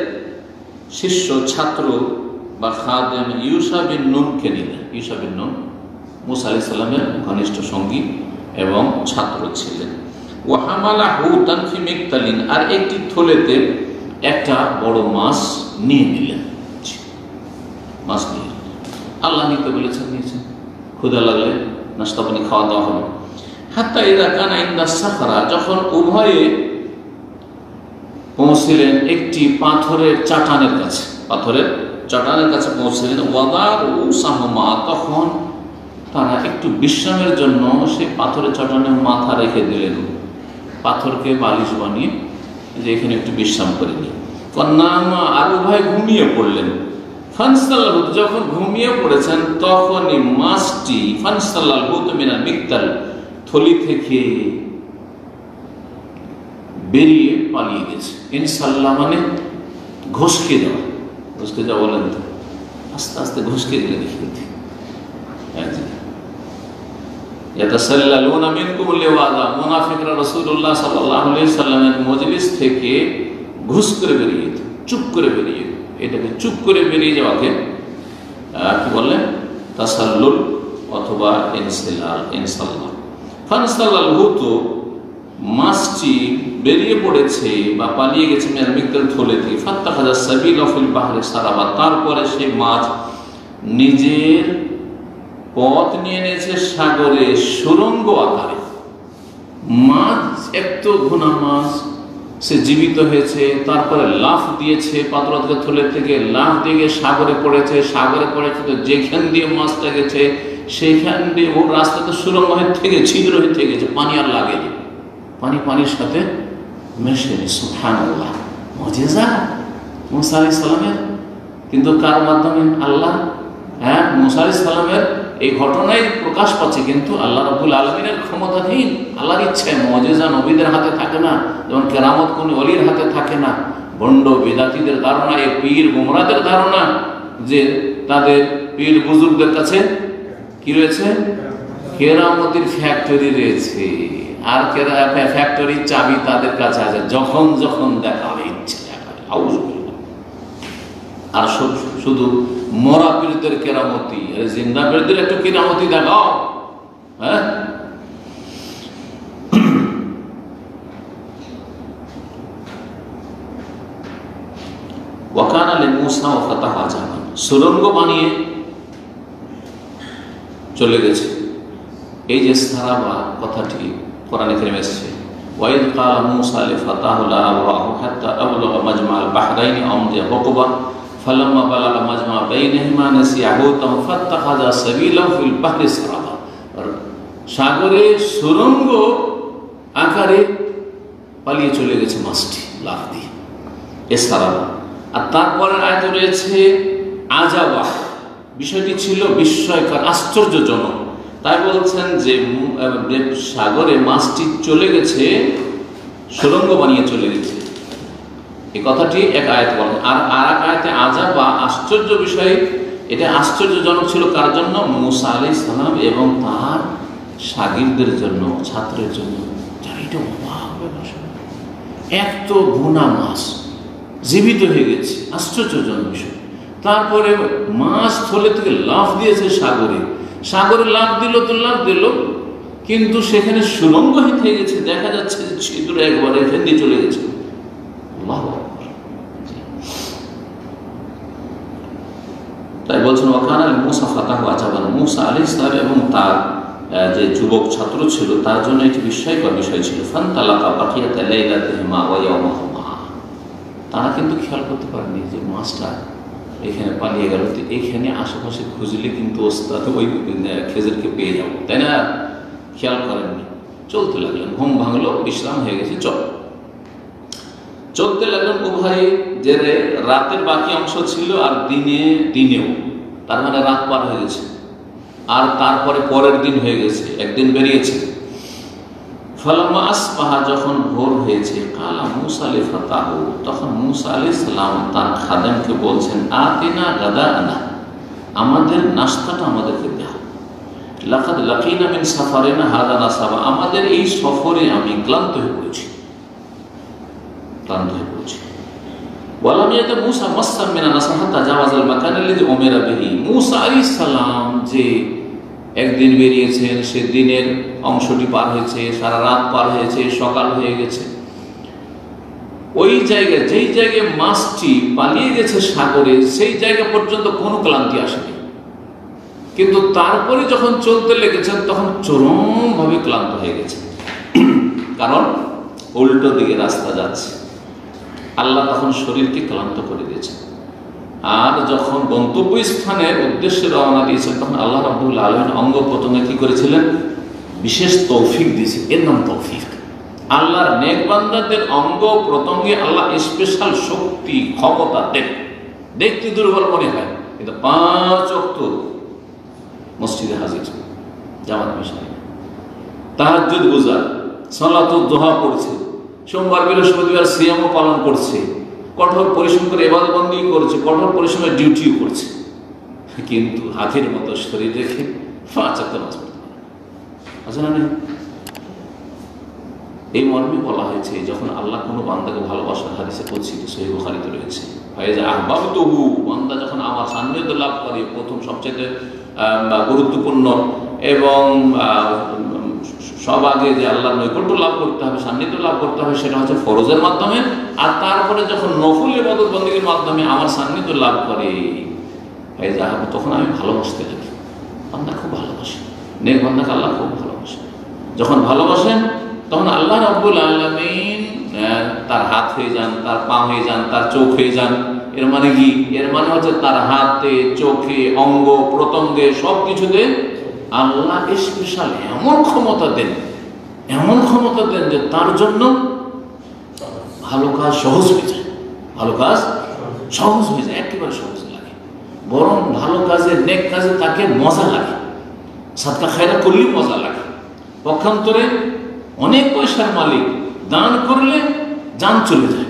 Speaker 2: শিষ্য ছাত্র বা খাদেম ইউশা বিন নুনকে নিলেন। ইউশা বিন নুন মুসা আলাইহিস সালামের ঘনিষ্ঠ সঙ্গী এবং ছাত্র ছিলেন। ওয়া হামালা হুতান ফি মিকতালিন, আর একটি থলেতে একটা বড় মাছ নিয়ে নিলেন। মাছ নিয়ে আল্লাহ নিতে বলেছেন, নিয়েছেন। ক্ষুধা লাগলে নাস্তা পানি খাওয়া দাওয়া হবে। হাত্তা ইযা কানা ইনদা সাখরা, যখন উভয়ে পৌঁছলেন একটি পাথরের চাটানের কাছে, পাথরের চাটানের কাছে পৌঁছলেন। ওয়াদারু সাহমা, তখন তারা একটু বিশ্রামের জন্য সেই পাথরের চাটানে মাথা রেখে দিলেন, পাথরকে বালিশ বানিয়ে যে এখানে একটু বিশ্রাম করে নিই। কন্যামা, আর উভয় ঘুমিয়ে পড়লেন। ফানসাল্লাল, যখন ঘুমিয়ে পড়েছেন তখনই মাছটি ফানসাল্লাল মিনাল মিকতাল, থলি থেকে বেরিয়ে পালিয়ে গেছে। ইনশাল্লাহ মানে ঘষকে যাওয়া, ঘষকে যাওয়া বলেন তো, আস্তে আস্তে ঘষকে গেলে দেখি ইয়াতাসাল্লালুনা মিনকুম লিওয়াদা, মুনাফিকরা রাসূলুল্লাহ সাল্লাল্লাহু আলাইহি সাল্লামের মজলিস থেকে ঘুষ করে বেরিয়ে যেত, চুপ করে বেরিয়ে, এটাকে চুপ করে বেরিয়ে যাওয়াকে কি বলে, তাসাল্লুল অথবা ইনসিলাল, ইনসাল্লাহ। ফানসাল্লাল হুতু, মাছটি বেরিয়ে পড়েছে বা পালিয়ে গেছে মিনাল মিকতাল, থলে থেকে। ফাত্তাখাযা সাবিলা ফিল বাহরি সারাবা, তারপরে সেই মাছ নিজের পথ নিয়ে নিয়েছে সাগরে সুরঙ্গ আকারে। মাছ এত ঘোনা মাছ, সে জীবিত হয়েছে, তারপরে লাফ দিয়েছে, পাথর থলে থেকে লাফ দিয়ে সাগরে পড়েছে, সাগরে পড়েছে তো যেখান দিয়ে মাছটা গেছে সেখান দিয়ে ওর রাস্তাতে সুরঙ্গ হয়ে থেকে ছিদ্র হয়ে থেকে গেছে, পানি আর লাগেনি, পানি পানির সাথে মেশে। সুবহানাল্লাহ, মুজিজা মুসা আলাইহিস সালামের। কিন্তু কার মাধ্যমে? আল্লাহ। হ্যাঁ, মুসা আলাইহিস সালামের এই ঘটনায় প্রকাশ পাচ্ছে, কিন্তু আল্লাহ রাব্বুল আলামিনের ক্ষমতাধীন, আল্লাহর ইচ্ছে। মুজিজা নবীদের হাতে থাকে না, যেমন কেরামত কোন ওলির হাতে থাকে না। ভণ্ড বিদাতীদের ধারণা, এই পীর গোমরাদের ধারণা যে তাদের পীর বুজুর্গদের কাছে কি রয়েছে, কেরামতির ফ্যাক্টরি রয়েছে, আর ফ্যাক্টরির চাবি তাদের কাছে আছে, যখন যখন দেখাবে ইচ্ছে দেখাবে। আর শুধু মরা পীরদের কেরামতি, জিন্দা পীরদের একটু কেরামতি দেখাও। হ্যাঁ, ওয়াকানা লিমূসা ওয়া ফাতাহা জামান, সুরঙ্গ বানিয়ে চলে গেছে। এই যে সারাবা কথাটি কোরআনে কারিমে এসেছে, ওয়াইদ ক্বালা মূসা লিফাতাহু লা আবরাহু হাত্তা আবলুগা মাজমাআল বাহরাইনি আমদিয়া হুকবা ফালাম্মা বালাগা মাজমা বাইনহুমা নাসিয়া হুতাহু ফাত্তাখাযা সাবিলাহু ফিল বাহরি সারাবা, সাগরে সুরঙ্গ আকারে পালিয়ে চলে গেছে মাছটি লাফ দিয়ে, এ সারাবা। আর তারপরে আয়াতে রয়েছে আজাবা, বিষয়টি ছিল বিস্ময়কর, আশ্চর্যজনক। তাই বলছেন যে সাগরে মাছটি চলে গেছে, সুরঙ্গ বানিয়ে চলে গেছে, এই কথাটি এক আয়াত বলেন। আর এক আয়াতে আজাবা, আশ্চর্য বিষয়। এটা আশ্চর্যজনক ছিল কার জন্য? মূসা আলাইহিস সালাম এবং তার শাগিরদের জন্য, ছাত্রের জন্য, যারা এটা এক তো ভুনা মাছ জীবিত হয়ে গেছে, আশ্চর্যজনক বিষয়। তারপরে মাছ থলে থেকে লাফ দিয়েছে সাগরে, সাগরে লাফ দিল তো লাফ দিল, কিন্তু সেখানে সুরঙ্গহীন হয়ে গেছে, দেখা যাচ্ছে যে ছিদ্র একবারে ফেন্দে চলে গেছে। তাই বলছেন ওয়াকান আল মুসা ফাতাহু আজাবান, মুসা আলাইহিস সালাম এবং তার যে যুবক ছাত্র ছিল তার জন্য একটি বিস্ময়কর বিষয় ছিল। ফান্তালাকা বাকিয়াতা লাইলাতিহিমা ওয়া ইয়াওমাহুমা, তারা কিন্তু খেয়াল করতে পারেনি যে মাছটা এখানে পালিয়ে গেল, তো এখানে আশেপাশে খুঁজলে কিন্তু ওস্তাদ ওই খেজুরকে পেয়ে যাবো, তাই না? খেয়াল করেননি, চলতে লাগলেন। ঘুম ভাঙলো, বিশ্রাম হয়ে গেছে, চলতে লাগলেন উভয়ে। যে রাতের বাকি অংশ ছিল আর দিনেও, তার মানে রাত পার হয়ে গেছে, আর তারপরে পরের দিন হয়ে গেছে, একদিন বেরিয়েছে। ফালাম্মা আসবাহা, যখন ভোর হয়েছে, কালা মুসা লিফাতাহু, তখন মুসা আলাইহিস সালাম তার খাদেমকে বলছেন, আতিনা গাদানা, আমাদের নাস্তাটা আমাদেরকে দাও। লাকাদ লাকিনা মিন সাফারিনা হাযা নাসাবা, আমাদের এই সফরে আমি ক্লান্ত হয়ে পড়েছি। ওয়ালাম ইয়াতা মুসা মাসসাম মিনান নাসাব হাত্তা জাওয়াজাল মাকান আল্লাযী উমিরা বিহি, মুসা আলাইহিস সালাম যে একদিন বেরিয়েছেন, সে দিনের অংশটি পার হয়েছে, সারা রাত পার হয়েছে, সকাল হয়ে গেছে। ওই জায়গায়, যেই জায়গায় মাছটি পালিয়ে গেছে সাগরে, সেই জায়গা পর্যন্ত কোনো ক্লান্তি আসেনি, কিন্তু তারপরে যখন চলতে লেগেছেন তখন চরমভাবে ক্লান্ত হয়ে গেছে। কারণ উল্টো দিকে রাস্তা যাচ্ছে, আল্লাহ তখন শরীরকে ক্লান্ত করে দিয়েছে। আর যখন গন্তব্যস্থানের উদ্দেশ্যে রওনা দিয়েছেন, তখন আল্লাহ রাব্বুল আলামিন অঙ্গ প্রত্যঙ্গে কি করেছিলেন? বিশেষ তৌফিক দিয়েছে, এর নাম তৌফিক। আল্লাহর নেক বান্দাদের অঙ্গ প্রত্যঙ্গে আল্লাহ স্পেশাল শক্তি, ক্ষমতা দেন। দেখতে দুর্বল মনে হয়, কিন্তু 5 ওয়াক্ত মসজিদে হাজির, জামাত মিশাই, তাহাজ্জুদ গুজার, সালাতুদ দুহা পড়ছে, সোমবার বৃহস্পতিবার সিয়ামও পালন করছে, কঠোর পরিশ্রম করে ইবাদত বন্দি করছে, কঠোর পরিশ্রমের ডিউটিও করছে, কিন্তু হাতির মতো শরীর রেখে 5 ওয়াক্ত নামাজ পড়তে পারে আছে না? এই মর্মে বলা হয়েছে, যখন আল্লাহ কোনো বান্দাকে ভালোবাসার হাদিসে কুদসিতে সহিহ বুখারীতে রয়েছে, ফাইজা আহবাবতুহু, বান্দা যখন আমার সান্নিধ্য লাভ করে, প্রথম সবচেয়ে গুরুত্বপূর্ণ এবং সব আগে যে আল্লাহর নৈকট্য লাভ করতে হবে, সান্নিধ্য লাভ করতে হবে, সেটা হচ্ছে ফরজের মাধ্যমে। আর তারপরে যখন নফল ইবাদত বন্দেগীর মাধ্যমে আমার সান্নিধ্য লাভ করে, তখন আমি ভালোবাসতে লাগি। বান্দা খুব ভালোবাসে, নেক বান্দাকে আল্লাহ খুব ভালোবাসে। যখন ভালোবাসেন তখন আল্লাহ রাব্বুল আলামিন তার হাত হয়ে যান, তার পা হয়ে যান, তার চোখ হয়ে যান। এর মানে কি? এর মানে হচ্ছে তার হাতে, চোখে, অঙ্গ প্রত্যঙ্গে, সব কিছুতে আল্লাহ স্পেশাল এমন ক্ষমতা দেন, এমন ক্ষমতা দেন যে তার জন্য ভালো কাজ সহজ হয়ে যায়, ভালো কাজ সহজ হয়ে যায়, একেবারে সহজ লাগে। বরং ভালো কাজে, নেক কাজে তাকে মজা লাগে, সাদকা খায়রাত করলে মজা লাগে। পক্ষান্তরে অনেক পয়সার মালিক দান করলে জান চলে যায়,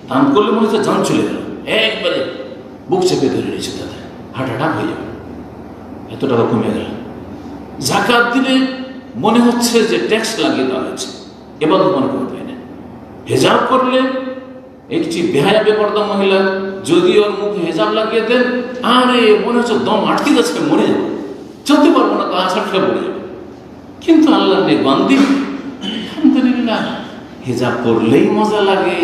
Speaker 2: দান করলে মনে হচ্ছে জান চলে গেল, একবারে বুক চেপে ধরে নিয়েছে, তাদের হার্ট অ্যাটাক হয়ে যাবে, এত টাকা কমে গেল। যাকাত দিলে মনে হচ্ছে যে ট্যাক্স লাগিয়ে দেওয়া হয়েছে, এবার মনে করতে হয় না। হেজাব করলে একটি বেহায়া বেপরদা মহিলা যদি ওর মুখে হেজাব লাগিয়ে দেন, আরে মনে হচ্ছে দম আটকে যাচ্ছে, মরে যাবে, চলতে পারবো না, তো আছাড় খেয়ে পড়ে যাবে। কিন্তু আল্লাহ নেক বান্দি আলহামদুলিল্লাহ, হেজাব করলেই মজা লাগে,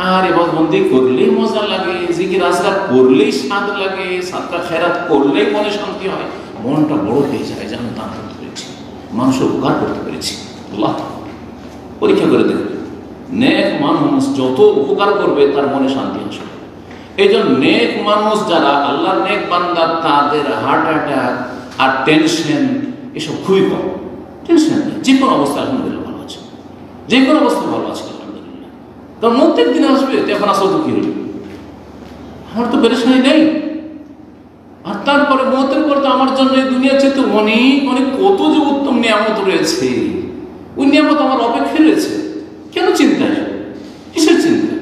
Speaker 2: আর ইবাদত বন্দি করলেই মজা লাগে, জিকির আজকার করলেই স্বাদ লাগে, সাদকা খেরাত করলেই মনে শান্তি হয়, মনটা বড় হয়ে যায় যে আমি দান করতে পেরেছি, মানুষের উপকার করতে পেরেছি। আল্লাহ পরীক্ষা করে দেখবে, নেক মানুষ যত উপকার করবে তার মনে শান্তি আসবে। এই জন্য নেক মানুষ যারা আল্লাহর নেক বান্দা, তাদের হার্ট অ্যাটাক আর টেনশন এসব খুবই কম। টেনশন নেই, যে কোনো অবস্থা আলহামদুলিল্লাহ ভালো আছে, যে কোনো অবস্থা ভালো আছে আলহামদুলিল্লাহ। কারণ প্রত্যেক দিন আসবে, এখন আসল তো কি হল, আমার তো পেরেশানি নেই। আর তারপরে মতের পর তো আমার জন্য এই দুনিয়ার চেয়ে অনেক অনেক কত যে উত্তম নিয়ামত রয়েছে, ওই নিয়ামত আমার অপেক্ষায় রয়েছে। কেন চিন্তায়, কিসের চিন্তা?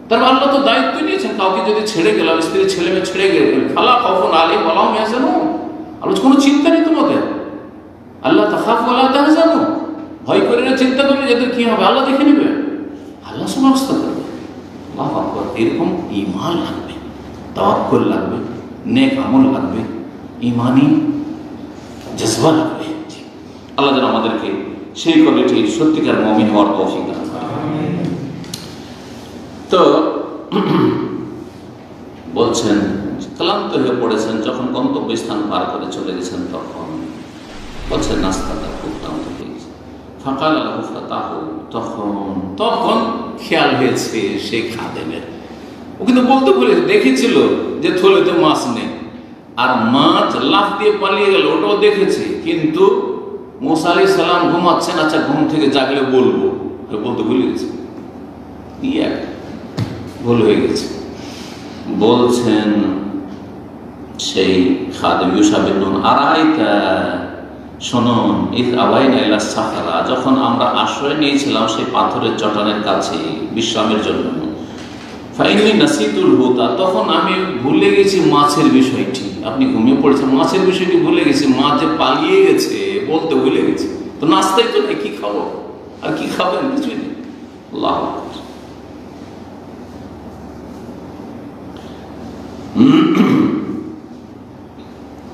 Speaker 2: তারপর আল্লাহ তো দায়িত্ব নিয়েছেন, কাউকে যদি ছেড়ে গেলাম, স্ত্রী ছেলে মেয়ে ছেড়ে গেলে ফালা খাউফুন আলাইহিম ওয়া লা হুম ইয়াহজানুন, আল্লাহ কোনো চিন্তা নেই তোমাদের। আল্লাহ তাখাফু ওয়া লা তাহজানু, ভয় করে না, চিন্তা করলে যাদের কি হবে আল্লাহ দেখে নেবে। আল্লাহ সব ব্যবস্থা করবে। আল্লাহু আকবার। এরকম ঈমান লাগবে, তাওয়াক্কুল লাগবে, নেক আমল লাগবে, ঈমানি জজবা লাগবে। আল্লাহ যেন আমাদেরকে সেই কোয়ালিটির সত্যিকার মুমিন হওয়ার তৌফিক দান করেন। তো বলছেন ক্লান্ত হয়ে পড়েছেন, যখন গন্তব্যস্থান পার করে চলে গেছেন তখন বলছেন নাস্তাটা খুব ক্লান্ত হয়ে গেছে। ফাঁকা তখন খেয়াল হয়েছে সেই খাদেমের, ও কিন্তু বলতে ভুলে দেখেছিল যে থলেতে মাছ নেই, আর মাছ লাফ দিয়ে পালিয়ে গেল ওটাও দেখেছে, কিন্তু মুসা আলাইহিস সালাম ঘুমাচ্ছেন, আচ্ছা ঘুম থেকে জাগলে বলবো, বলতে ভুলে গেছে, ভুল হয়ে গেছে। বলছেন সেই খাদেম ইউসা বিন নুন, আরাইতা শুনুন, ইদ আওয়াইনা ইলা সাহরা, যখন আমরা আশ্রয় নিয়েছিলাম সেই পাথরের চটানের কাছে বিশ্রামের জন্য, ফাইনি নাসিতুল হুদা, তখন আমি ভুলে গেছি মাছের বিষয়টি। আপনি ঘুমিয়ে পড়েছেন, মাছের বিষয়টি ভুলে গেছি, মাছ যে পালিয়ে গেছে বলতে ভুলে গেছি। তো নাস্তাই তো নেই, কি খাবো আর কি খাবেন, কিছুই নেই। আল্লাহু আকবার।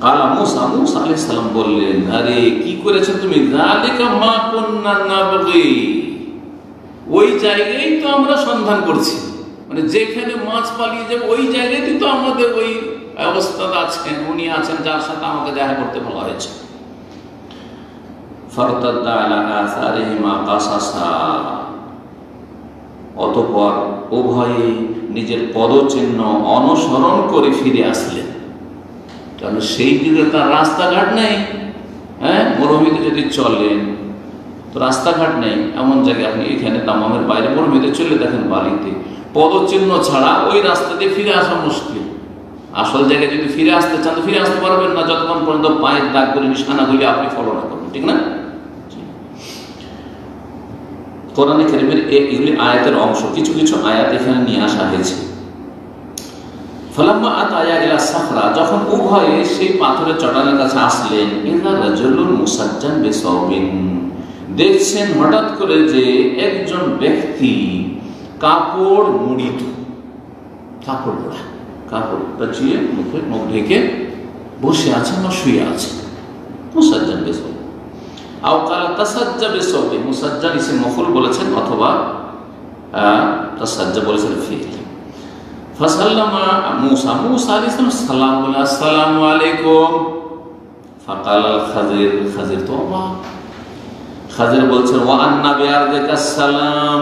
Speaker 2: কালা মুসা, মুসা আলাইহিস সালাম বললেন, আরে কি করেছো তুমি? যালিকা মা কুননা নাবগি, ওই জায়গায় তো আমরা সন্ধান করছি, মানে যেখানে মাছ পালিয়ে যাবে ওই জায়গায় তো আমাদের ওই অবস্থা আছেন, উনি আছেন যার সাথে আমাকে দেখা করতে বলা হয়েছে। ফারতাদ্দা আলা আসারিহিমা কাসাসা, অতঃপর উভয়ে নিজের পদচিহ্ন অনুসরণ করে ফিরে আসলেন। কারণ সেই দিকে তার রাস্তাঘাট নেই, হ্যাঁ, মরুভূমিতে যদি চলেন তো রাস্তাঘাট নেই, এমন জায়গায় আপনি এখানে তামামের বাইরে মরুভূমিতে চলে দেখেন বালিতে পদচিহ্ন ছাড়া ওই রাস্তা দিয়ে ফিরে আসা মুশকিল। আসল জায়গায় যদি ফিরে আসতে চান তো ফিরে আসতে পারবেন না যতক্ষণ পর্যন্ত পায়ের দাগগুলি নিশানাগুলি আপনি ফলো না করবেন, ঠিক না? কোরআনে কারীমের এগুলি আয়াতের অংশ, কিছু কিছু আয়াত এখানে নিয়ে আসা হয়েছে। ফালাম্মা আতায়া ইলা সাখরা, যখন উভয়ে সেই পাথরের চটানের কাছে আসলেন, ইযা রাজুলুন মুসাজ্জান বিসাওবিন, দেখছেন হঠাৎ করে যে একজন ব্যক্তি কাপড় মুড়িত, কাপড় পরা, কাপড় পেঁচিয়ে মুখ ঢেকে বসে আছেন বা শুয়ে আছেন, মুসাজ্জান বিসাওবিন। আও কালা তাসাজ্জা বিসাওবিন, মুসাজ্জান ইসম মফউল বলেছেন অথবা তাসাজ্জা বলেছেন ফিল। ফাসাল্লামা মুসা, মুসা আলাইহিস সালাম বলে আসসালামু আলাইকুম। ফাকাল আল খাজির, খাজির তো অবাক, খাজির বলছেন ওয়া আন্না বিআরদিকা সালাম,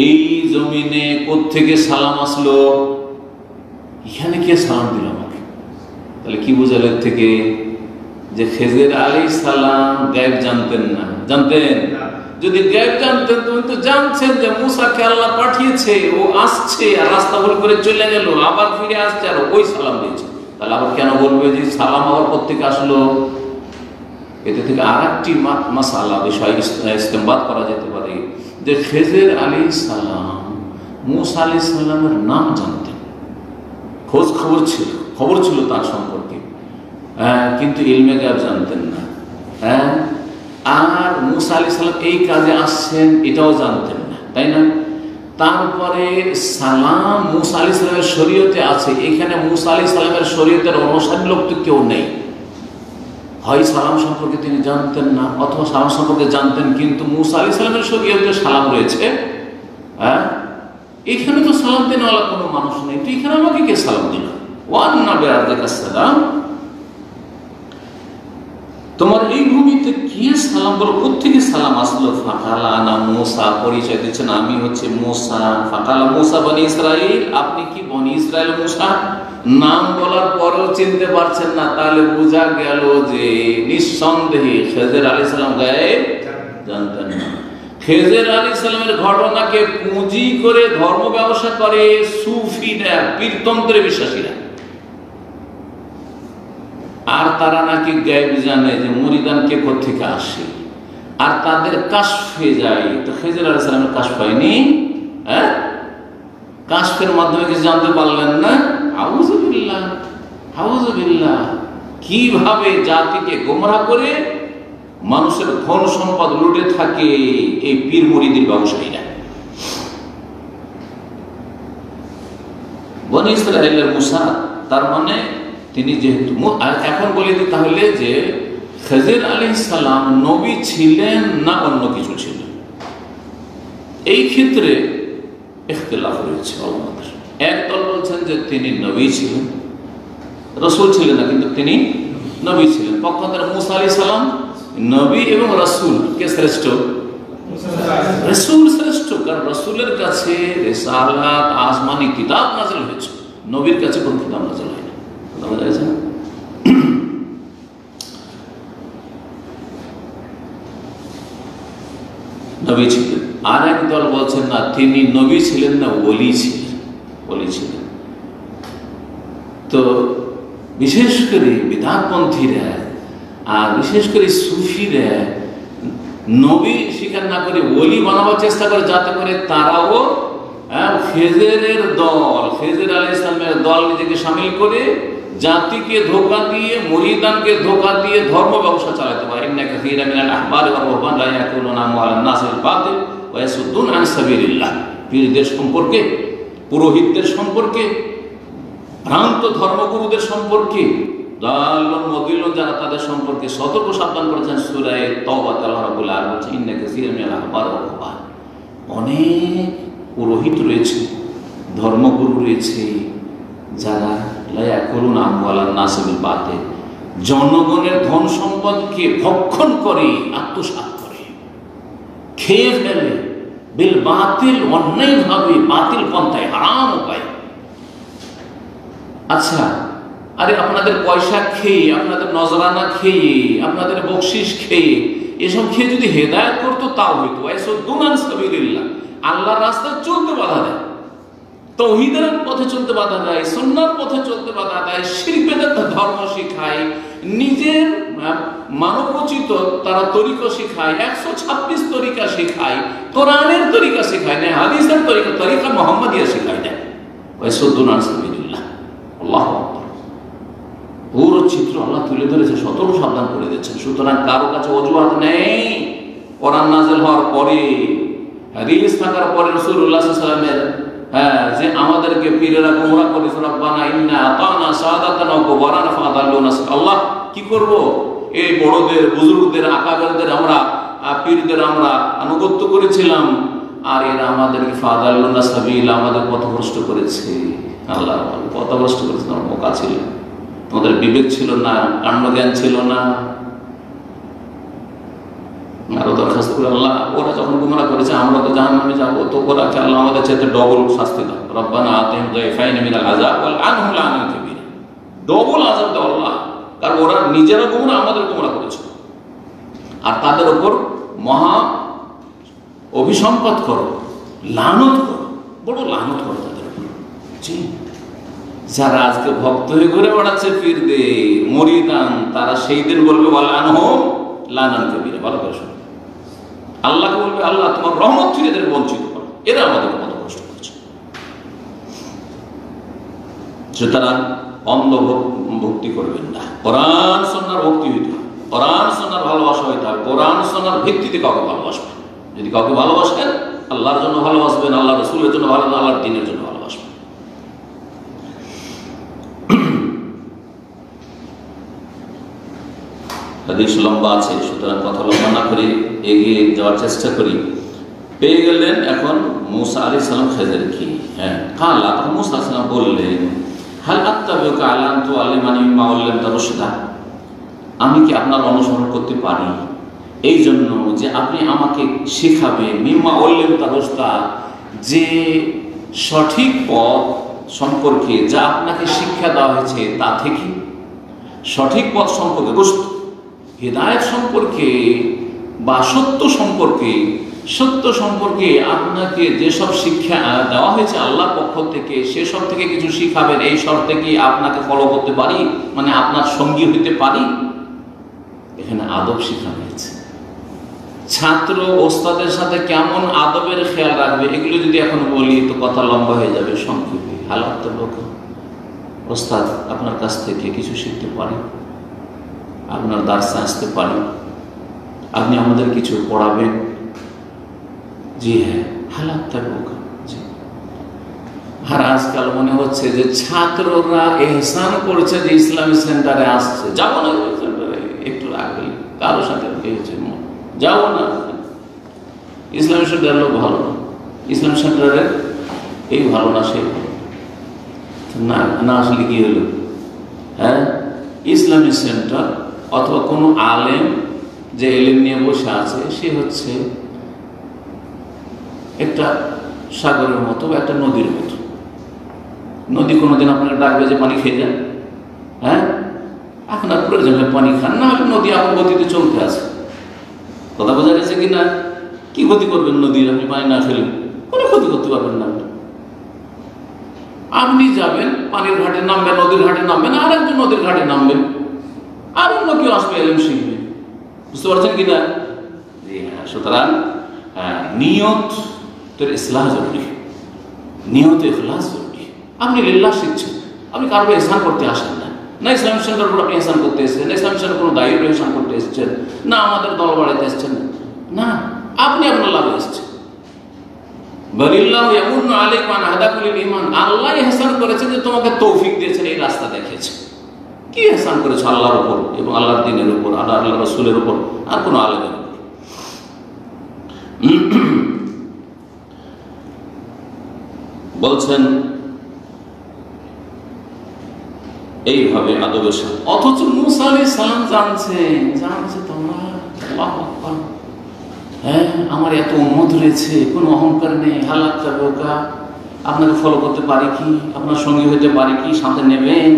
Speaker 2: এই জমিনে কোত্থেকে সালাম আসলো, এখানে কে সালাম দিল আমাকে? তাহলে কি বোঝালেন থেকে যে খেজর আলাইহিস সালাম গায়েব জানতেন না? জানতেন? যদি গায়েব জানতেন তুমি তো জানছেন যে মুসাকে আল্লাহ পাঠিয়েছে, ও আসছে আর রাস্তা ভুল করে চলে গেল, আবার ফিরে আসছে আর ওই সালাম দিয়েছে, তাহলে আবার কেন বলবে যে সালাম আবার কোত্থেকে আসলো? এতে থেকে আর একটি মাসালা বিষয় ইস্তেমবাদ করা যেতে পারে যে খেজর আলাইহিস সালাম মুসা আলাইহিস সালামের নাম জানতেন, খোঁজ খবর ছিল তার সম্পর্কে, কিন্তু ইলমে গায়ব জানতেন না। আর মুসা আলাইহিস সালাম এই কাজে আসছেন এটাও জানতেন না, তাই না? তারপরে সালাম মুসা আলাইহিস সালামের শরীয়তে আছে, এখানে মুসা আলাইহিস সালামের শরীয়তের অনুসারী লোক তো কেউ নেই। হয় সালাম সম্পর্কে তিনি জানতেন না, অথবা সালাম সম্পর্কে জানতেন কিন্তু মুসা আলাইহিস সালামের শরীয়তে সালাম রয়েছে, এখানে তো সালাম দেওয়ালা কোনো মানুষ নেই, তো এখানে আমাকে কে সালাম দিল? ওয়ান্না বিআরদিকা সালাম, তোমার এই ভূমিতে কে সালাম বলো, কোত্থেকে সালাম আসলো? ফাকালা আনা মুসা, পরিচয় দিচ্ছেন আমি হচ্ছে মুসা। ফাকালা মুসা বনি ইসরাইল, আপনি কি বনি ইসরাইল মুসা? নাম বলার পরও চিনতে পারছেন না, তাহলে বোঝা গেল যে নিঃসন্দেহে খেজর আলাইহিস সালাম গায়েব জানতেন না। খেজর আলাইহিস সালামের ঘটনাকে পুঁজি করে ধর্ম ব্যবসা করে সুফিরা, পীরতন্ত্রে বিশ্বাসীরা, আর তারা নাকি গায়েব জানে যে মুরিদান কে কোত্থেকে আসে, আর তাদের কাশফে যায়। তো খেজর আলাইহিস সালামের কাশফ হয়নি, কাশফের মাধ্যমে কিছু জানতে পারলেন না? আউযুবিল্লাহ, আউযুবিল্লাহ। কিভাবে জাতিকে গোমরাহ করে মানুষের ধন সম্পদ লুটে থাকে এই পীর মুরিদের ব্যবসায়ীরা। বনি ইসরাইলের মুসা, তার মানে তিনি যেহেতু, আর এখন বলে দিই তাহলে যে খেজর আলাইহিস সালাম নবী ছিলেন না অন্য কিছু ছিলেন, এই ক্ষেত্রে ইখতিলাফ রয়েছে ওলামাদের। একদল বলছেন যে তিনি নবী ছিলেন, রাসূল ছিলেন না, কিন্তু তিনি নবী ছিলেন। পক্ষান্তরে মুসা আলাইহিস সালাম নবী এবং রাসূল কে শ্রেষ্ঠ? রাসূল শ্রেষ্ঠ, কারণ রাসূলের কাছে রিসালাত আসমানি কিতাব নাযিল হয়েছে, নবীর কাছে কোন কিতাব নাযিল হয়নি। বুঝা যাচ্ছে না? নবী ছিলেন। আর এক দল বলছেন না, তিনি নবী ছিলেন না, ওলি ছিলেন, ওলি ছিলেন। তো বিশেষ করে বিদআতপন্থীরা আর বিশেষ করে সুফিরা নবী স্বীকার না করে ওলি বানাবার চেষ্টা করে, যাতে করে তারাও খেজরের দল, খেজর আলাইহিস সালামের দল নিজেকে শামিল করে জাতিকে ধোঁকা দিয়ে, মুরিদানকে ধোঁকা দিয়ে ধর্ম ব্যবসা চালাতে পারে। ইন্না কাসীরাম মিনাল আহবারি ওয়ার রুহবান লা ইয়াকুলুনা আমওয়ালান নাস বিল বাতিল ওয়া ইয়াসুদ্দুনা আন সাবিলিল্লাহ। পীরদের সম্পর্কে, পুরোহিতদের সম্পর্কে, ভ্রান্ত ধর্মগুরুদের সম্পর্কে, দাল্লুন মুদিল্লুন যারা, তাদের সম্পর্কে সতর্ক সাবধান করেছেন সূরা তাওবাতে। আল্লাহ রাব্বুল আলামিন বলেছেন ইন্না কাসীরাম মিনাল আহবারি ওয়ার রুহবান, অনেক পুরোহিত রয়েছে, ধর্মগুরু রয়েছে, যারা লা ইয়াকুলুনা আমওয়ালান নাস বিল বাতিল, জনগণের ধন সম্পদকে ভক্ষণ করে, আত্মসাৎ করে, খেয়ে ফেলে, বিল বাতিল, অন্যায়ভাবে, বাতিল পন্থায়, হারাম উপায়। আচ্ছা, আরে আপনাদের পয়সা খেয়ে, আপনাদের নজরানা খেয়ে, আপনাদের বকশিস খেয়ে, এসব খেয়ে যদি হেদায়েত করতো তাও হইতো। ওয়ায়াসুদ্দুনা আন সাবিলিল্লাহ, আল্লাহর রাস্তায় চলতে বাধা দেয়, তাওহীদের পথে চলতে বাধা দেয়, সুন্নাহর পথে চলতে বাধা দেয়, শিরক বিদআত ধর্ম শিখায়, নিজের মানবরচিত তারা তরিকা শিখায়, 126 তরিকা শিখায়, কোরআনের তরিকা শিখায় না, হাদিসের তরিকা মুহাম্মাদিয়া শিখায় দেয়। ওয়ায়াসুদ্দুনা আন সাবিলিল্লাহ। আল্লাহু আকবার। পুরো চিত্র আল্লাহ তুলে ধরেছে, সতর্ক সাবধান করে দিচ্ছেন। সুতরাং কারো কাছে অজুহাত নেই। কোরআন নাযিল হওয়ার পরে, হাদিস থাকার পরে রাসূলুল্লাহ সাল্লাল্লাহু আলাইহি ওয়াসাল্লামের যে আমাদেরকে পীরেরা গোমরাহ করেছে, রব্বানা ইন্না আতানা সাদাতানা ওয়া কুবারানা ফাদাল্লুনা, আল্লাহ কি করব, এই বড়দের, বুজুর্গদের, আকাবেরদের আমরা, পীরদের আমরা আনুগত্য করেছিলাম, আর এরা আমাদেরকে ফাদাল্লুনা সাবিল, আমাদের পথভ্রষ্ট করেছে। আল্লাহ পথভ্রষ্ট করেছে, আমার বোকা ছিল, তোমাদের বিবেক ছিল না, কাণ্ডজ্ঞান ছিল না। আরো দরখাস্ত করে, আল্লাহ ওরা যখন গুমরাহ করেছে আমরা তো জাহান্নামে যাবো, তো ওরা আল্লাহ আমাদের চাইতে ডবল শাস্তি দাও। রব্বানা আতিহিম যায়ফাইন মিনাল আযাব ওয়াল আনহুম লানান কাবীরা, ডবল আযাব দাও আল্লাহ, কারণ ওরা নিজেরা গুমরাহ, আমাদের গুমরাহ করেছে, আর তাদের উপর মহা অভিসম্পাত করো, লানত করো, বড় লানত করো তাদের উপর। জি, যারা আজকে ভক্ত হয়ে ঘুরে বেড়াচ্ছে পীরদের মুরিদান, তারা সেই দিন বলবে ওয়াল আনহুম লানান কাবীরা। ভালো করে শোনো, আল্লাহকে বলবে আল্লাহ তোমার রহমত থেকে এদের বঞ্চিত করো, এরা আমাদের কত কষ্ট করছে। সুতরাং অন্ধ ভক্তি করবেন না, কোরআন সুন্নাহর ভক্তি হইতে হবে, কোরআন সুন্নাহর ভালোবাসা হইতে হবে, কোরআন সুন্নাহর ভিত্তিতে কাউকে ভালোবাসবেন। যদি কাউকে ভালোবাসেন, আল্লাহর জন্য ভালোবাসবেন, আল্লাহ রাসূলের জন্য ভালোবাসবেন, আল্লাহর দ্বীনের জন্য ভালোবাসবেন। হাদিস লম্বা আছে, সুতরাং কথা লম্বা না করে এগিয়ে যাওয়ার চেষ্টা করি। পেয়ে গেলেন এখন মুসা আলাইহিস সালাম খেজরকে। হ্যাঁ, কালা, তখন মুসা আলাইহিস সালাম বললেন, হাল আত্তাবিউকা আলা আন তুআল্লিমানি মিম্মা উল্লিমতা রুশদা, আমি কি আপনার অনুসরণ করতে পারি এই জন্য যে আপনি আমাকে শেখাবেন, মিম্মা উল্লিমতা রুশদা, যে সঠিক পথ সম্পর্কে যা আপনাকে শিক্ষা দেওয়া হয়েছে তা থেকে, সঠিক পথ সম্পর্কে, হিদায়াত সম্পর্কে বা সত্য সম্পর্কে আপনাকে যেসব শিক্ষা দেওয়া হয়েছে আল্লাহর পক্ষ থেকে, সেসব থেকে কিছু শিখাবেন, এই শর্তে কি আপনাকে ফলো করতে পারি, মানে আপনার সঙ্গী হইতে পারি। এখানে আদব শিখানো হয়েছে, ছাত্র ওস্তাদের সাথে কেমন আদবের খেয়াল রাখবে, এগুলো যদি এখন বলি তো কথা লম্বা হয়ে যাবে। সংক্ষেপে, হালাত লোক, ওস্তাদ আপনার কাছ থেকে কিছু শিখতে পারি, আপনার দার্সে আসতে পারি, আপনি আমাদের কিছু পড়াবেন। জি হ্যাঁ, হালাত থাকবো। জি, আর আজকে আজকাল মনে হচ্ছে যে ছাত্ররা এহসান করছে যে ইসলামী সেন্টারে আসছে, যাবো না সেন্টারে, একটু রাখবে কারোর সাথে যাবো না, ইসলামী সেন্টারের লোক ভালো না, ইসলামী সেন্টারের এই ভালো না, সে না না আসলে কি হলো? হ্যাঁ, ইসলামী সেন্টার অথবা কোনো আলেম যে এলেম নিয়ে বসে আছে সে হচ্ছে একটা সাগরের মতো বা একটা নদীর মতো। নদী কোনোদিন আপনাকে ডাকবে যে পানি খেয়ে যান? হ্যাঁ, আপনার প্রয়োজনে পানি খান, না হলে নদী আপনার গতিতে চলতে আছে। কথা বোঝা গেছে কিনা? কি ক্ষতি করবেন নদীর? আপনি পানি না খেলে কোনো ক্ষতি করতে পারবেন না। আপনি যাবেন, পানির ঘাটে নামবেন, নদীর ঘাটে নামবেন, আর একজন নদীর ঘাটে নামবেন, আর অন্য কেউ আসবে এলেম শিখবে। বুঝতে পারছেন কিনা? সুতরাং নিয়ত তোর ইসলাহ জরুরি, নিয়ত ইখলাস জরুরি। আপনি লিল্লাহ শিখছেন, আপনি কারো এহসান করতে আসেন না, না ইসলামিক সেন্টার উপর আপনি এহসান করতে এসেছেন, না ইসলামিক সেন্টার কোনো দায়ীর এহসান করতে এসেছেন, না আমাদের দল বাড়াইতে এসেছেন, না, আপনি আপনার লাভে এসেছেন। আল্লাহ এহসান করেছেন যে তোমাকে তৌফিক দিয়েছেন, এই রাস্তা দেখিয়েছে। কি এহসান করেছে? আল্লাহর উপর এবং আল্লাহর দ্বীনের উপর, আল্লাহ রাসূলের উপর, আর কোনো আলেমের উপর। বলছেন এইভাবে আদবের সাথে, অথচ মুসা আলাইহিস সালাম জানছে তোমরা আল্লাহু আকবার, হ্যাঁ আমার এত উম্মত রয়েছে, কোনো অহংকার নেই, হালাত বোকা, আপনাকে ফলো করতে পারি কি, আপনার সঙ্গী হইতে পারি কি, সাথে নেবেন?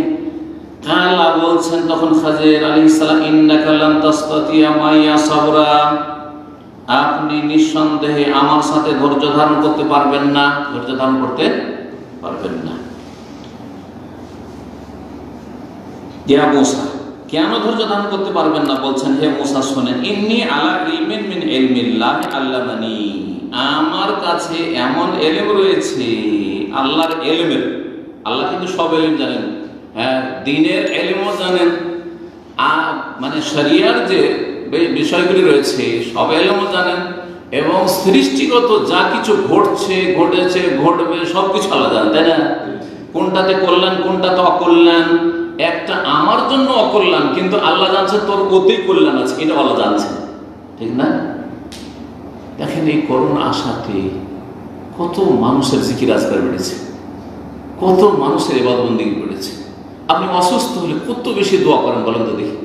Speaker 2: আল্লাহ বলছেন তখন খাজির আলাইহিস সালাম, ইন্নাকা লান তাসতাতিয়া মাইয়া সাবরা, আপনি নিঃসন্দেহে আমার সাথে ধৈর্য ধারণ করতে পারবেন না, ধৈর্য ধারণ করতে পারবেন না। ইয়া মুসা, কেন ধৈর্য ধারণ করতে পারবেন না? বলছেন হে মুসা শোনেন, ইন্নী আলা ইলমিন মিন ইলমিল্লাহ আল্লামানি, আমার কাছে এমন এলেম রয়েছে আল্লাহর এলেমের। আল্লাহ কিন্তু সব এলেম জানেন, হ্যাঁ দ্বীনের এলেমও জানেন, মানে শরিয়ার যে বিষয়গুলি রয়েছে সব এলেমও জানেন, এবং সৃষ্টিগত যা কিছু ঘটছে, ঘটেছে, ঘটবে সবকিছু আল্লাহ জানেন, তাই না? কোনটাতে কল্যাণ, কোনটাতে অকল্যাণ, একটা আমার জন্য অকল্যাণ কিন্তু আল্লাহ জানছে তোর ওতেই কল্যাণ আছে, এটা আল্লাহ জানছে, ঠিক না? দেখেন এই করোনা আসাতে কত মানুষের জিকির আজকার বেড়েছে, কত মানুষের ইবাদত বন্দেগী বেড়েছে। আপনি অসুস্থ হলে কত বেশি দোয়া করেন বলেন তো দেখি।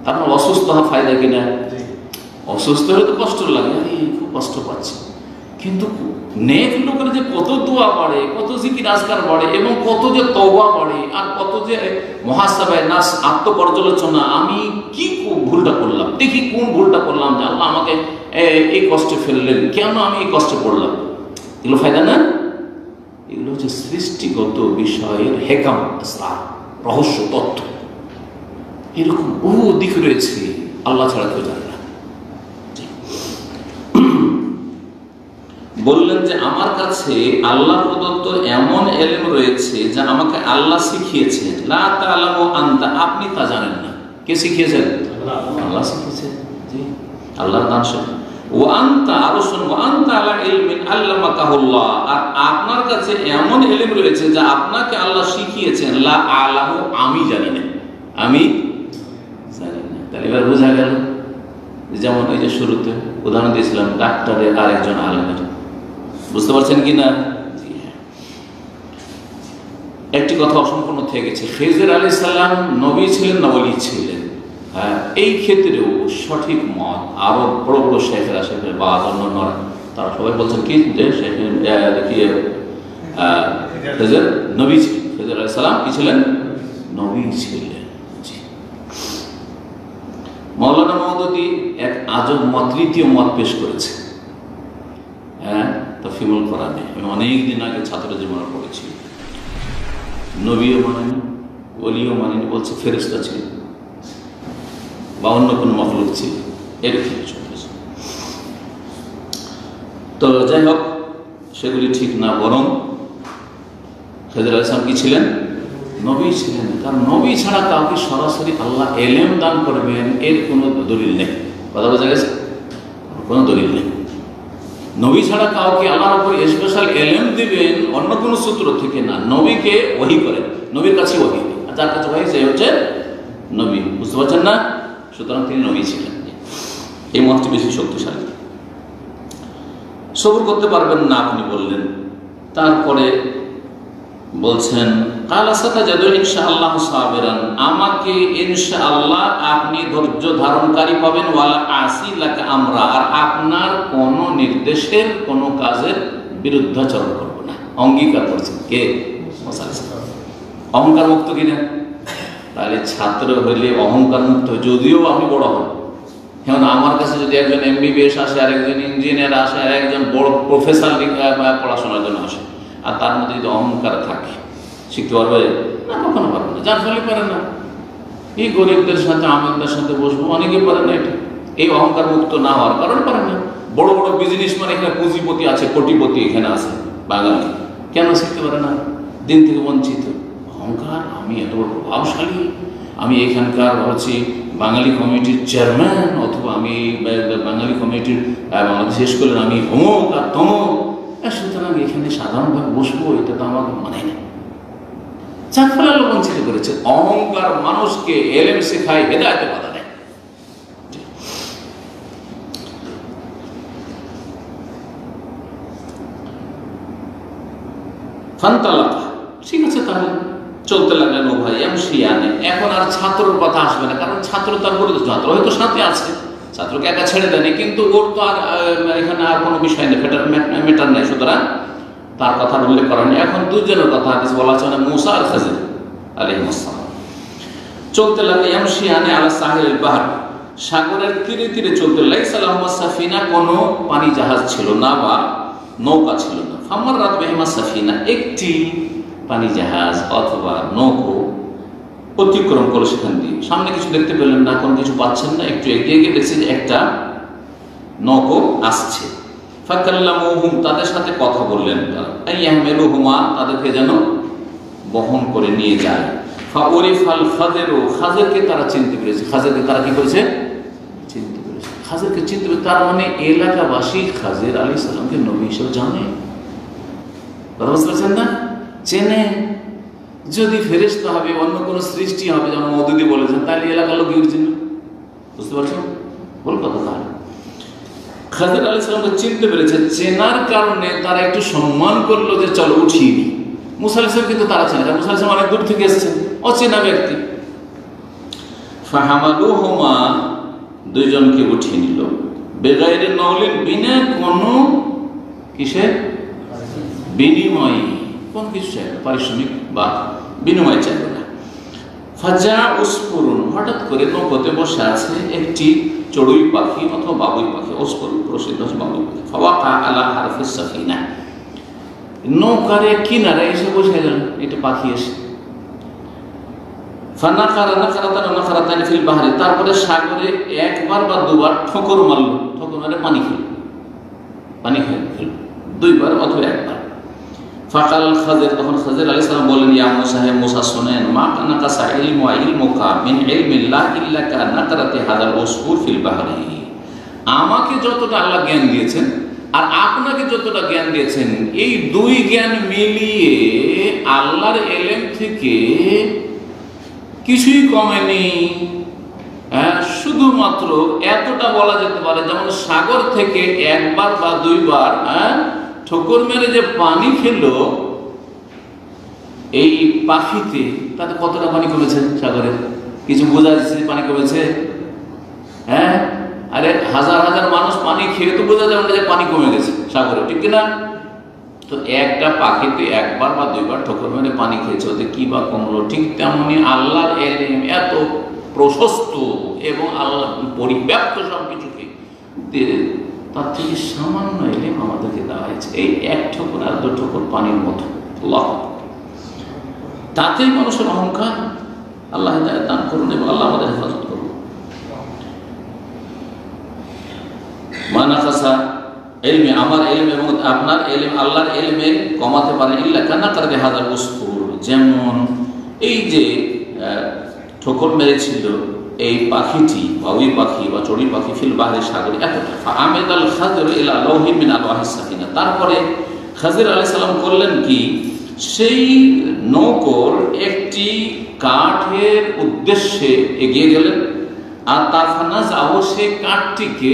Speaker 2: আপনার অসুস্থ হওয়ার ফায়দা কিনা? অসুস্থ হলে তো কষ্ট লাগে, খুব কষ্ট পাচ্ছি, কিন্তু নেক লোকের যে কত দোয়া বাড়ে, কত জিকির আজকার বাড়ে, এবং কত যে তওবা বাড়ে, আর কত যে মুহাসাবায়ে নাফস, আত্মপর্যালোচনা, আমি কি ভুলটা করলাম, দেখি কোন ভুলটা করলাম যে আল্লাহ আমাকে এই কষ্টে ফেললেন, কেন আমি এই কষ্টে পড়লাম। এগুলো ফায়দা না? এগুলো হচ্ছে সৃষ্টিগত বিষয়ের হেকাম, রহস্য, তথ্য। এরকম বহু দিক রয়েছে, আল্লাহ ছাড়া কেউ জানে না। বললেন যে আমার কাছে আল্লাহ প্রদত্ত এমন এলেম রয়েছে যা আমাকে আল্লাহ শিখিয়েছেন, লা তা'লামু আনতা, আপনি তা জানেন না। কে শিখিয়েছেন? আল্লাহ শিখিয়েছেন, জি, আল্লাহর দান। ওয়া আনতা, আরো শুনুন, ওয়া আনতা আলা ইলমিন আল্লামাকাহুল্লাহ, আর আপনার কাছে এমন এলেম রয়েছে যা আপনাকে আল্লাহ শিখিয়েছেন, লা আ'লামু, আমি জানি না, আমি জানি না। তাহলে এবার বোঝা গেল, যেমন এই যে শুরুতে উদাহরণ দিয়েছিলাম ডাক্তারের আর একজন আলেমের, বুঝতে পারছেন কি না? একটি কথা অসম্পূর্ণ থেকে গেছে, খেজর আলাইহিস সালাম নবী ছিলেন না ওলি ছিলেন? হ্যাঁ, এই ক্ষেত্রেও সঠিক মত আরো বড় বড় শেখেরা, শেখের বা অন্যান্যরা, তারা সবাই বলছেন কি যে খেজর নবী ছিলেন, খেজর আলাইহিস সালাম কি ছিলেন? নবী ছিলেন। মাওলানা মওদুদী এক আজব মত, তৃতীয় মত পেশ করেছে, হ্যাঁ তাফহিমুল কোরআনে। আমি অনেকদিন আগে ছাত্র জীবনে পড়েছি, নবীও মানেনি, ওলিও মানেনি, বলছে ফেরেশতা ছিল বা অন্য কোনো মখলুক ছিল, এরকম কিছু। তো যাই হোক, সেগুলি ঠিক না, বরং খেজর আলাইহিস সালাম কি ছিলেন? নবী ছিলেন। কারণ নবী ছাড়া কাউকে সরাসরি আল্লাহ এলেম দান করবেন এর কোনো দলিল নেই। কথা বোঝা গেছে? কোনো দলিল নেই। নবী ছাড়া কাউকে আল্লাহর উপর স্পেশাল এলেম দিবেন অন্য কোনো সূত্র থেকে না, নবীকে ওহী করেন, নবীর কাছে ওহী, আর যার কাছে ওহী সে হচ্ছে নবী। বুঝতে পারছেন না? সুতরাং তিনি নবী ছিলেন। এই মতটি বেশি শক্তিশালী। সবর করতে পারবেন না আপনি বললেন। তারপরে বলছেন কালা সাতাজাদু ইনশাআল্লাহু সাবিরান, আমাকে ইনশাআল্লাহ আপনি ধৈর্য ধারণকারী পাবেন, ওয়ালা আসি লাকা আমরা, আর আপনার কোন নির্দেশের কোন কাজের বিরুদ্ধাচরণ করব না। অঙ্গীকার করছেন কে? মুসা আলাইহিস সালাম। অহংকার মুক্ত কিনা? তাহলে ছাত্র হইলে অহংকার মুক্ত, যদিও আপনি বড় হন। যেমন আমার কাছে যদি একজন MBBS আসে, আর একজন ইঞ্জিনিয়ার আসে, আর একজন বড় প্রফেসর পড়াশোনার জন্য আসে, আর তার মধ্যে যদি অহংকার থাকে, শিখতে পারবে না? কখনো পারবে না। যার ফলে পারে না। এই গরিবদের সাথে আমাদের সাথে বসবো, অনেকে পারে না। এটা এই অহংকার মুক্ত না হওয়ার কারণে পারে না। বড় বড় বিজনেসম্যান এখানে পুঁজিপতি আছে, কোটিপতি এখানে আছে, বাঙালি কেন শিখতে পারে না? দিন থেকে বঞ্চিত। অহংকার, আমি এত বড় প্রভাবশালী, আমি এখানকার হচ্ছে বাঙালি কমিটির চেয়ারম্যান, অথবা আমি বাঙালি কমিটির বাংলাদেশ শেষ করলেন আমি অমুক আর তমুক, সুতরাং এখানে সাধারণভাবে বসবো, এটা তো আমাকে মানে না। যার ফলে আল্লাহ বঞ্চিত করেছে। অহংকার মানুষকে এলেম শেখায়, হেদায়েতে বাধা দেয়। ফান্তালাকা, ঠিক আছে, তাহলে চলতে লাগলেন ও ভাই এমসিয়ানে। এখন আর ছাত্রর কথা আসবে না, কারণ ছাত্র তার বলে, ছাত্র হয়তো সাথে আছে, ছাত্রকে একা ছেড়ে দেয়নি, কিন্তু ওর তো আর এখানে আর কোনো বিষয় নেই, মেটার নেই, সুতরাং তার কথা উল্লেখ করা নেই। এখন দুজনের কথা হাদিস বলা হচ্ছে, মুসা আর খাজির আলাইহিস সালাম। চলতে লাগলে এমসিয়ানে আলা সাহিল বাহর, সাগরের তীরে তীরে চলতে লাইসা লাহুমা সাফিনা, কোনো পানি জাহাজ ছিল না বা নৌকা ছিল না। ফামাররাত বিহিমা সাফিনা, একটি পানি জাহাজ অথবা নৌকো অতিক্রম করে সেখান দিয়ে। সামনে কিছু দেখতে পেলেন না, কোনো কিছু পাচ্ছেন না, একটু এগিয়ে গিয়ে দেখছেন যে একটা নৌকো আসছে। ফাকাল্লামুহুম, তাদের সাথে কথা বললেন, আইয়াহমিলুহুমা, তাদেরকে যেন বহন করে নিয়ে যায়। ফাউরিফাল খাযিরু, খাযিরকে তারা চিনতে পেরেছে। খাযিরকে তারা কি করেছে? চিনতে পেরেছে। খাযিরকে চিনতে পেরেছে, তার মানে এলাকাবাসী খাযির আলাইহিস সালামকে নবী হিসেবে জানে। কথা বুঝতে পারছেন না? চেনে। যদি ফেরেশতা হবে, অন্য কোনো সৃষ্টি হবে, যেমন মওদুদি বলেছেন, তাহলে এলাকার লোক চিনবে। বুঝতে পারছেন? বল কথা। তাহলে খাযির আলাইহিস সালামকে চিনতে পেরেছে, চেনার কারণে তারা একটু সম্মান করলো যে চলো উঠিয়ে নি। মুসা আলাইহিস সালাম কিন্তু তারা চেনে, মুসা আলাইহিস সালাম অনেক দূর থেকে এসেছেন, অচেনা ব্যক্তি। ফাহামালুহুমা, দুইজনকে উঠিয়ে নিল, বেগাইরে নাওলিন, বিনা কোনো কিসে বিনিময়, কোন কিছু চাইবে, পারিশ্রমিক বা বিনিময় চাইবে না। ফাজা উসফুরুন, হঠাৎ করে নৌকোতে বসে আছে একটি চড়ুই পাখি অথবা বাবুই পাখি, উসফুরুন প্রসিদ্ধ হচ্ছে বাবুই পাখি। ফাওয়াকা আলা হারফিস সাফিনা, নৌকার কিনারে এসে বসে গেল এটা পাখি এসে। ফানাকারা নাকারাতান নাকারাতান ফিল বাহরি, তারপরে সাগরে একবার বা দুবার ঠোকর মারল, ঠোকর মানে পানি খেল, পানি খেল দুইবার অথবা একবার। ফাকাল খাযির, তখন খাযির আলাইহিস সালাম বললেন, ইয়া মুসা, হে মুসা শুনেন, মা কানাকাসা ইলমু ইলমুকা মিন ইলমিল্লাহ ইল্লা কানাকারাতি হাযাল উসফুর ফিল বাহরি, আমাকে যতটা আল্লাহ জ্ঞান দিয়েছেন আর আপনাকে যতটা জ্ঞান দিয়েছেন, এই দুই জ্ঞান মিলিয়ে আল্লাহর এলেম থেকে কিছুই কমেনি। শুধুমাত্র এতটা বলা যেতে পারে, যেমন সাগর থেকে একবার বা দুইবার ঠোকর মেরে যে পানি খেলো এই পাখিতে, তাতে কতটা পানি কমেছে সাগরের? কিছু বোঝা যাচ্ছে পানি কমেছে? হ্যাঁ, আরে হাজার হাজার মানুষ পানি খেয়ে তো বোঝা যাবে না যে পানি কমে গেছে সাগরে, ঠিক কিনা? তো একটা পাখিতে একবার বা দুইবার ঠোকর মেরে পানি খেয়েছে, ওতে কি বা কমলো? ঠিক তেমনি আল্লাহর এলেম এত প্রশস্ত এবং আল্লাহ পরিব্যাপ্ত সবকিছুকে, তার থেকে সামান্য এলেম আমাদেরকে দেওয়া হয়েছে, এই এক ঠোকর আর দু ঠোকর পানির মতো। আল্লাহ, তাতেই মানুষের অহংকার। আল্লাহ হিদায়াত দান করুন এবং আল্লাহ আমাদের হেফাজত করুন। মানাকাসা এলমে, আমার এলম এবং আপনার এলম আল্লাহর এলমে কমাতে পারেন ইল্লা কানাকারাতি হাযাল উসফুর, যেমন এই যে ঠোকর মেরেছিল এই পাখিটি বা ওই পাখি বা চড়ুই পাখি ফিল বাহরে সাগরে এতটা আমেদ আল খাজর ইলা লাউহি মিন আলওয়াহিস সাকিনা। তারপরে খাজির আলাইহিস সালাম করলেন কি, সেই নৌকোর একটি কাঠের উদ্দেশ্যে এগিয়ে গেলেন আর তার ফানাজ সেই কাঠটিকে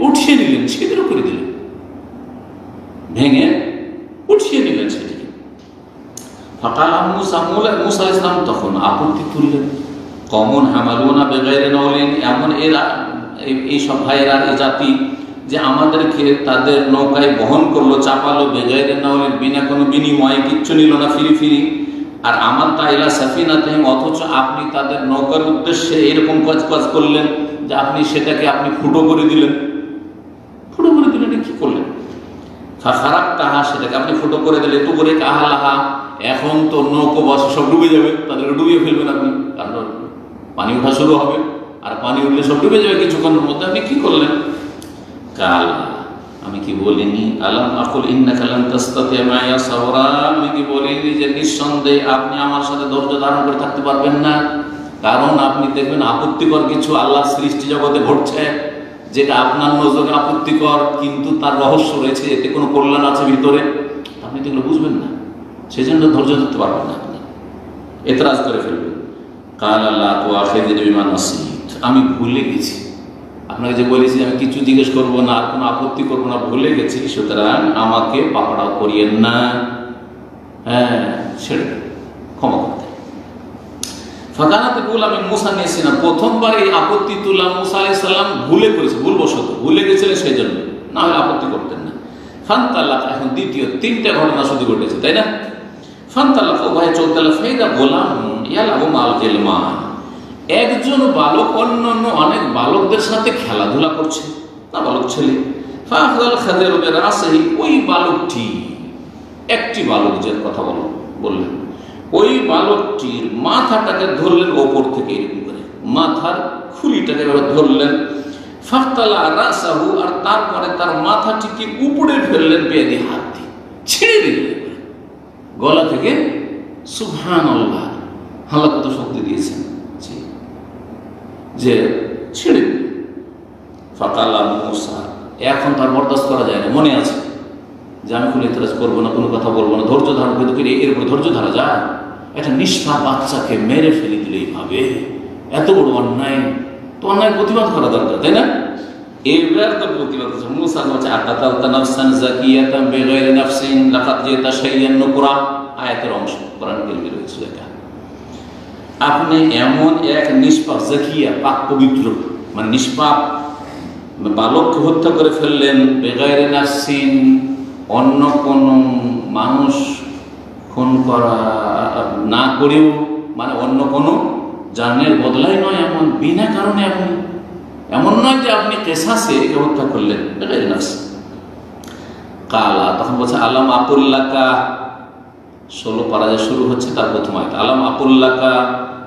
Speaker 2: উঠিয়ে নিলেন, ছিদ্র করে দিলেন, ভেঙে উঠিয়ে নিলেন সেটিকে। ফাকাল মুসা মুসা আলাইহিস সালাম তখন আপত্তি তুললেন, কমন হামালুনা বেগাইরে নওলিন, এমন এরা এই সব ভাইয়েরা এই জাতি যে আমাদেরকে তাদের নৌকায় বহন করলো, চাপালো, বেগাইরে নওলিন, বিনা কোনো বিনিময়ে, কিচ্ছু নিল না, ফিরি ফিরি। আর আমার তাইলা সাফিনাতে, অথচ আপনি তাদের নৌকার উদ্দেশ্যে এরকম কাজ করলেন যে আপনি সেটাকে আপনি ফুটো করে দিলেন। ফুটো করে দিলেন কি করলেন? খারাপ তাহা, সেটাকে আপনি ফুটো করে দিলে তো করে কাহা লাহা, এখন তো নৌকো বসে সব ডুবে যাবে, তাদেরকে ডুবিয়ে ফেলবেন আপনি, কারণ পানি ওঠা শুরু হবে, আর পানি উঠলে সব ডুবে যাবে কিছুক্ষণের মধ্যে। আপনি কি করলেন? কাল, আমি কি বলিনি, আলাম আকুল ইন্নাকা লান তাসতাতি'a মা'িয়া সাবরা, আমি কি বলিনি যে নিঃসন্দেহে আপনি আমার সাথে ধৈর্য ধারণ করে থাকতে পারবেন না? কারণ আপনি দেখবেন আপত্তিকর কিছু আল্লাহ সৃষ্টি জগতে ঘটছে যেটা আপনার নজরে আপত্তিকর, কিন্তু তার রহস্য রয়েছে, এতে কোনো কল্যাণ আছে ভিতরে, আপনি তো এগুলো বুঝবেন না, সেই জন্য ধৈর্য ধরতে পারবেন না, আপনি এতরাজ করে ফেলবেন। কাল আল্লাহ তো আখিযনি বিমা নাসিত, আমি ভুলে গেছি, আপনাকে যে বলেছি আমি কিছু জিজ্ঞেস করবো না, আর কোনো আপত্তি করবো না, ভুলে গেছি, সুতরাং আমাকে পাকড়াও করিয়েন না, হ্যাঁ ছেড়ে ক্ষমা করতে। ফাকানাতে বল, আমি মুসা নিয়েছি না, প্রথমবার এই আপত্তি তুললাম মুসা আলাইহিস সালাম ভুলে করেছে, ভুলবশত ভুলে গেছিলেন, সেই জন্য, না হলে আপত্তি করতেন না। ফান্তালাক, এখন দ্বিতীয় তিনটা ঘটনা শুধু ঘটেছে, তাই না? ফান্তালাক, ও ভাই চলতে ফাইদা গোলাম ইয়ালাহু মাল গিলমান, একজন বালক অন্যান্য অনেক বালকদের সাথে খেলাধুলা করছে, না বালক ছেলে। ফাআখাযাল খাদির বিরাসিহি, ওই বালকটি, একটি বালক যে কথা বললেন, ওই বালকটির মাথাটাকে ধরলেন ওপর থেকে, এরকম করে মাথার খুলিটাকে ধরলেন। ফাখতালা রাসাহু, আর তারপরে তার মাথাটিকে উপড়ে ফেললেন, বেয়াদি হাত দিয়ে ছিঁড়ে দিলেন গলা থেকে। সুবহানাল্লাহ, আল্লাহ কত শক্তি দিয়েছেন যে ছেড়ে দিলেন। ফাকালা মুসা, এখন তার বরদাস্ত করা যায় না, মনে আছে যে আমি কোনো ইতরাজ করবো না, কোনো কথা বলবো না, ধৈর্য ধারণ করতে গেলে এর উপর ধৈর্য ধরা যায়? একটা নিষ্পাপ বাচ্চাকে মেরে ফেলে দিলে এইভাবে, এত বড় অন্যায়, তো অন্যায় প্রতিবাদ করা দরকার, তাই না? এবার তো প্রতিবাদ করছে। মুসা বলছে আকাতালতা নাফসান যাকিয়াতান বিগাইরি নাফসিন লাকাদ জিতা শাইয়ান নুকরা, আয়াতের অংশ কোরআন কারিমে রয়েছে এটা। আপনি এমন এক নিষ্পাপ, জাকিয়া পাক পবিত্র, মানে নিষ্পাপ বালককে হত্যা করে ফেললেন, বেগাইরে নাফসিন, অন্য কোন মানুষ খুন করা না করেও, মানে অন্য কোন জানের বদলাই নয়, এমন বিনা কারণে আপনি, এমন নয় যে আপনি কেসাসে হত্যা করলেন, বেগাইরে নাফসিন। কালা, তখন বলছে আলাম আকুল্লাকা, 16 পারা শুরু হচ্ছে তার প্রথম আয়াত, আলাম আকুল্লাকা,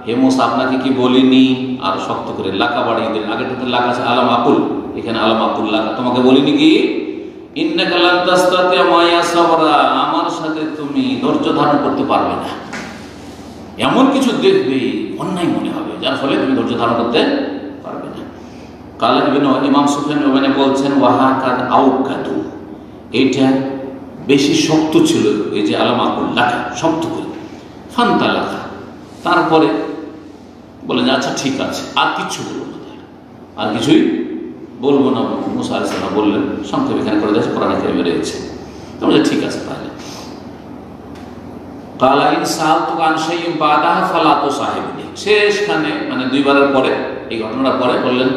Speaker 2: হে মুসা আপনাকে কি বলিনি, আর শক্ত করে লাকা বাড়িয়ে দিলেন, আগেটাতে লাকা আছে, আলাম আকুল, এখানে আলাম আকুল লাকা, তোমাকে বলিনি কি ইন্নাকা লান তাসতাতি'a মা'িয়া সাবরা, আমার সাথে তুমি ধৈর্য ধারণ করতে পারবে না, এমন কিছু দেখবে অন্যায় মনে হবে, যার ফলে তুমি ধৈর্য ধারণ করতে পারবে না। কালা ইমাম সুফিয়ান ওখানে বলছেন ওয়াহাকাদ আউকাদু, এইটা বেশি শক্ত ছিল, এই যে আলাম আকুল লাকা, শক্ত করে। ফান্তালাকা, তারপরে বলেন আচ্ছা ঠিক আছে, আর কিছু বলবো না, আর কিছুই বলবো না, মুসা আলাইহিস সালাম বললেন, সংক্ষেপে এখানে করে দিয়েছে, কোরআনে কারিমে রয়েছে, তাহলে ঠিক আছে তাহলে। কালা ইন সাআলতুকা আন শাইইন বাদাহা ফালা তুসাহিবনি, শেষখানে মানে দুইবারের পরে এই ঘটনার পরে বললেন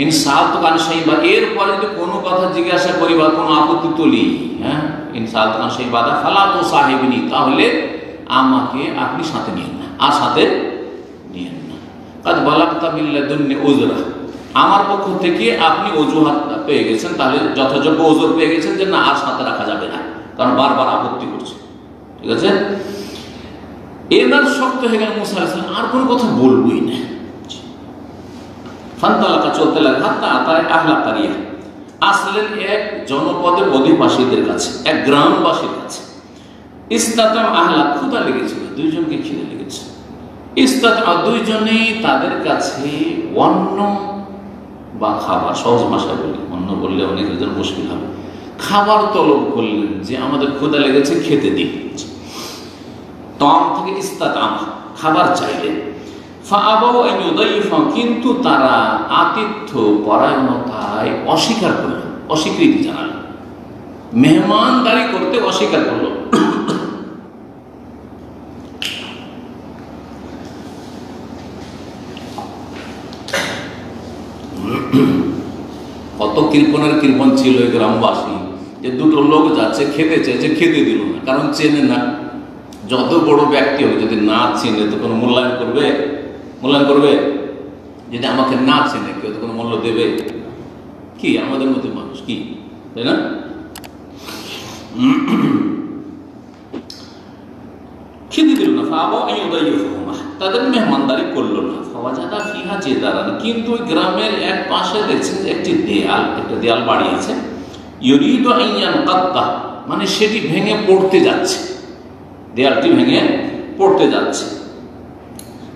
Speaker 2: ইন সাআলতুকা আন শাইইন, বা এর পরে যদি কোনো কথা জিজ্ঞাসা করি বা কোনো আপত্তি তুলি, হ্যাঁ, ইন সাআলতুকা আন শাইইন বাদাহা ফালা তুসাহিবনি, তাহলে আমাকে আপনি সাথে নিয়েন না, আর সাথে নিয়েন না। কাদ বালাগতা মিন লাদুন্নি উযরা, আমার পক্ষ থেকে আপনি অজুহাত পেয়ে গেছেন, তাহলে যথাযোগ্য ওজোর পেয়ে গেছেন যে না আর সাথে রাখা যাবে না, কারণ বারবার আপত্তি করছে, ঠিক আছে? এবার শক্ত হয়ে গেল মুসা আলাইহিস সালাম, আর কোনো কথা বলবই না। ফান্তালাকা, চলতে লাগলো, হাত্তা আতায় আহলা কারিয়া, আসলেন এক জনপদের অধিবাসীদের কাছে, এক গ্রামবাসীর কাছে। ইসতাতাম আহলা, ক্ষুধা লেগেছিল, দুইজনকে খিদে লেগেছে, ইস্তাতা দুইজনেই তাদের কাছে অন্ন বা খাবার, সহজ ভাষায় বলি, অন্য বললে অনেকের জন্য মুশকিল হবে, খাবার তলব করলেন যে আমাদের ক্ষুধা লেগেছে, খেতে দিন। তম থেকে ইস্তাতাম, খাবার চাইলেন। কিন্তু তারা আতিথ্য পরায়ণতায় অস্বীকার করল, অস্বীকৃতি জানাল, মেহমানদারি করতে অস্বীকার করল। কত কৃপণের কৃপণ ছিল এই গ্রামবাসী, যে দুটো লোক যাচ্ছে খেতে চাইছে, খেতে দিল না, কারণ চেনে না। যত বড় ব্যক্তি হবে যদি না চেনে তো কোনো মূল্যায়ন করবে? মূল্যায়ন করবে? যদি আমাকে না চেনে কেউ তো কোনো মূল্য দেবে? কি আমাদের মধ্যে মানুষ, কি তাই না? খেতে দিল না, তাদের মেহমানদারি করলো না। কিন্তু ওই গ্রামের এক পাশে দেখছেন একটি দেয়াল, একটা দেয়াল বাড়িয়েছে, মানে সেটি ভেঙে পড়তে যাচ্ছে, দেয়ালটি ভেঙে পড়তে যাচ্ছে।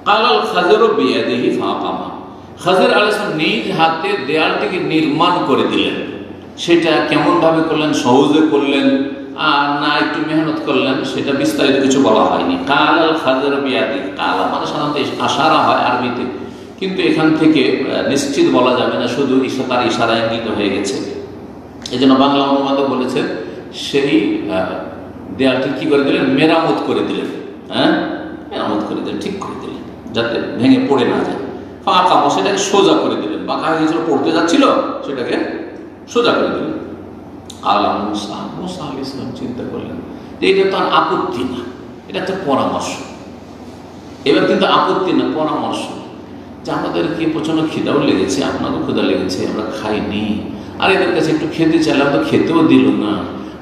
Speaker 2: কালাল খাজেরও বিয়াদিহি ফাকামা, খাজের আলাইহিস সালাম নিজ হাতে দেয়ালটিকে নির্মাণ করে দিলেন। সেটা কেমন ভাবে করলেন, সহজে করলেন আর না একটু মেহনত করলেন, সেটা বিস্তারিত কিছু বলা হয়নি। কালাল খাজের বিয়াদি, কালা মানে সাধারণত আশারা হয় আরবিতে, কিন্তু এখান থেকে নিশ্চিত বলা যাবে না, শুধু তার ইশারা ইঙ্গিত হয়ে গেছে। এই জন্য বাংলা অনুবাদক বলেছে সেই দেয়ালটি কি করে দিলেন, মেরামত করে দিলেন। হ্যাঁ, মেরামত করে দিলেন, ঠিক করে দিলেন, যাতে ভেঙে পড়ে না যায়। ফাঁকা সেটাকে সোজা করে দিলেন, বাঁকা হয়ে গেছিল, পড়তে যাচ্ছিল, সেটাকে সোজা করে দিলেন। আল্লাহ মুসা আলাইহিস সালাম চিন্তা করলেন যে এটা তো আর আপত্তি না, এটা একটা পরামর্শ। এবার কিন্তু আপত্তি না, পরামর্শ, যে আমাদেরকে প্রচন্ড খিদাও লেগেছে, আপনারও ক্ষুধা লেগেছে, আমরা খাইনি, আর এদের কাছে একটু খেতে চাইলাম তো খেতেও দিল না।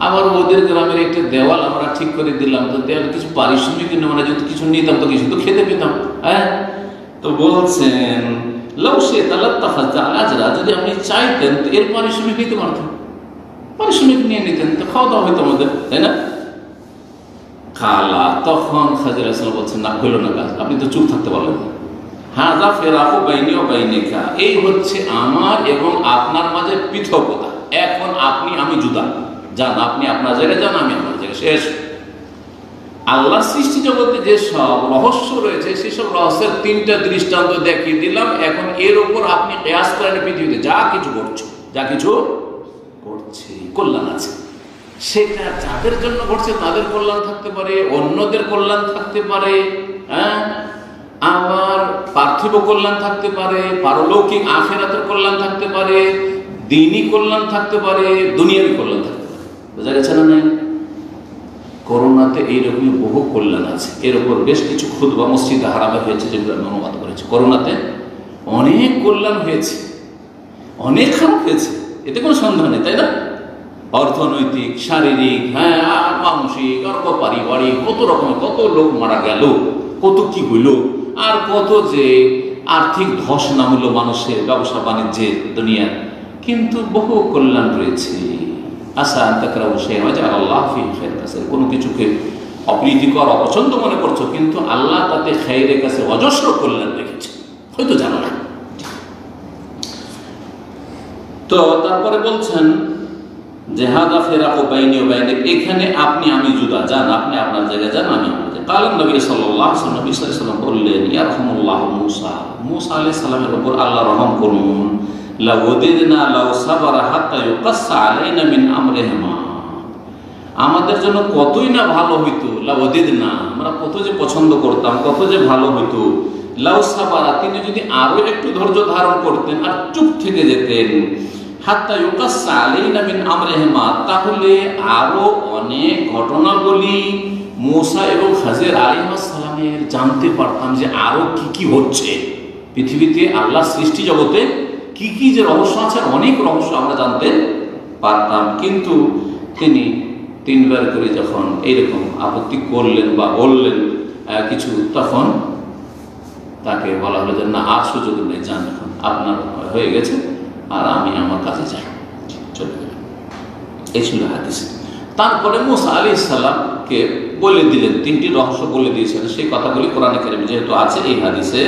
Speaker 2: আবার ওদের গ্রামের একটা দেওয়াল আমরা ঠিক করে দিলাম, তো দেওয়াল কিছু পারিশ্রমিক মানে যদি কিছু নিতাম তো কিছু তো খেতে পেতাম। হ্যাঁ, তো বলছেন যদি আপনি চাইতেন তো এর পারিশ্রমিক নিতে পারতেন, পারিশ্রমিক নিয়ে নিতেন, তো খাওয়া দাওয়া হইতো আমাদের, তাই না? খালা তখন খাজির আলাইহিস বলছেন, না হইল না কাজ, আপনি তো চুপ থাকতে পারলেন না। হাযা ফিরাকু বাইনি ওয়া বাইনিকা, এই হচ্ছে আমার এবং আপনার মাঝে পৃথকতা, এখন আপনি আমি জুদা, যান আপনি আপনার জায়গায় যান, আমি আমার জায়গায়, শেষ। আল্লাহ সৃষ্টি জগতে যে সব রহস্য রয়েছে সেসব রহস্যের তিনটা দৃষ্টান্ত দেখিয়ে দিলাম। এখন এর উপর আপনি কিয়াস করেন পৃথিবীতে যা কিছু ঘটছে, যা কিছু ঘটছে কল্যাণ আছে, সেটা যাদের জন্য ঘটছে তাদের কল্যাণ থাকতে পারে, অন্যদের কল্যাণ থাকতে পারে, হ্যাঁ, আবার পার্থিব কল্যাণ থাকতে পারে, পারলৌকিক আখিরাতের কল্যাণ থাকতে পারে, দ্বীনি কল্যাণ থাকতে পারে, দুনিয়াবী কল্যাণ থাকতে পারে। বোঝা গেছে না? নাই করোনাতে এইরকমই বহু কল্যাণ আছে। এর উপর বেশ কিছু খুতবা মসজিদে হারামে হয়েছে, যেগুলো আমি অনুবাদ করেছি। করোনাতে অনেক কল্যাণ হয়েছে, অনেক খারাপ হয়েছে, এতে কোনো সন্দেহ নেই, তাই না? অর্থনৈতিক, শারীরিক, হ্যাঁ, মানসিক, আর পারিবারিক, কত রকমের, কত লোক মারা গেল, কত কি হইল, আর কত যে আর্থিক ধস নামলো মানুষের ব্যবসা বাণিজ্যে দুনিয়া, কিন্তু বহু কল্যাণ রয়েছে। আশা তাকরাহু শাইআন ওয়া জাআলাল্লাহু ফীহি খায়রান কাসীরা, কোনো কিছুকে অপ্রীতিকর অপছন্দ মনে করছো, কিন্তু আল্লাহ তাতে খায়রের কাছে অজস্র কল্যাণ রেখেছে, হয়তো জানো না। তো তারপরে বলছেন যে হাযা ফিরাকু বাইনি ওয়া বাইনিক, এখানে আপনি আমি জুদা, যান আপনি আপনার জায়গায় যান, আমি আমার জায়গায়। কালেন নবী সাল্লাল্লাহু আলাইহি ওয়াসাল্লাম, নবী সাল্লাল্লাহু আলাইহি ওয়াসাল্লাম বললেন, ইয়ারহামুল্লাহু মুসা, মুসা আলাইহিস সালামের উপর আল্লাহ রহম করুন। আমাদের জন্য কতই না ভালো হইতো, আমরা কত যে পছন্দ করতাম, কত যে ভালো হইতো। লাউ সাবারা, তিনি যদি আরো একটু ধৈর্য ধারণ করতেন আর চুপ থেকে যেতেন, হাত্তা ইউকাসসা আলাইনা মিন আমরিহিমা, তাহলে আরো অনেক ঘটনাবলী মুসা এবং খাজির আলাইহিস সালামের জানতে পারতাম, যে আরো কি কি হচ্ছে পৃথিবীতে, আল্লাহ সৃষ্টি জগতে কি কি যে রহস্য আছে, অনেক রহস্য আমরা জানতে পারতাম। কিন্তু তিনি তিনবার করে যখন এইরকম আপত্তি করলেন বা বললেন কিছু, তখন তাকে বলা হলো যে না, আর সুযোগ নেই, যান, এখন আপনার হয়ে গেছে, আর আমি আমার কাছে যাই, চলে গেলেন। এই ছিল হাদিস। তারপরে মুসা আলাইহিস সালামকে বলে দিলেন, 3টি রহস্য বলে দিয়েছেন। সেই কথাগুলি কোরআনে কারিমে যেহেতু আছে, এই হাদিসে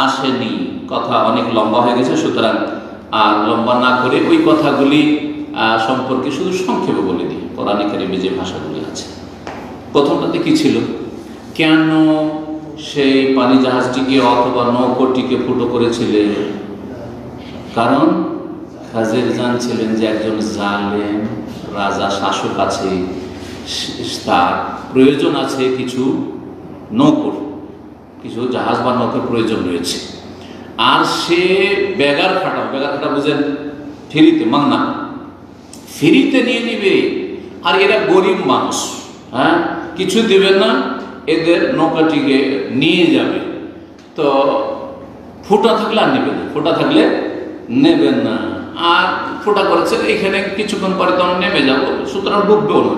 Speaker 2: আসেনি। কথা অনেক লম্বা হয়ে গেছে, সুতরাং আর লম্বা না করে ওই কথাগুলি সম্পর্কে শুধু সংক্ষেপে বলে দিই। কোরআনে কারিমে যে ভাষাগুলি আছে, প্রথমটাতে কি ছিল? কেন সেই পানি জাহাজটিকে অথবা নৌকোটিকে ফুটো করেছিলেন? কারণ খাজির জানছিলেন যে একজন জালেম রাজা শাসক আছে, তার প্রয়োজন আছে কিছু নৌকোর, কিছু জাহাজ বা নৌকোর প্রয়োজন রয়েছে। আর সে বেগার খাটা বুঝেন, ফ্রিতে, মাংনা, ফ্রিতে নিয়ে নিবে। আর এরা গরিব মানুষ, হ্যাঁ, কিছু দেবেন না, এদের নৌকাটিকে নিয়ে যাবে। তো ফোঁটা থাকলে আর নেবেন না, ফোঁটা থাকলে নেবেন না। আর ফোঁটা করেছে এখানে, কিছুক্ষণ পরে তো নেমে যাবো, সুতরাং ডুববেও না।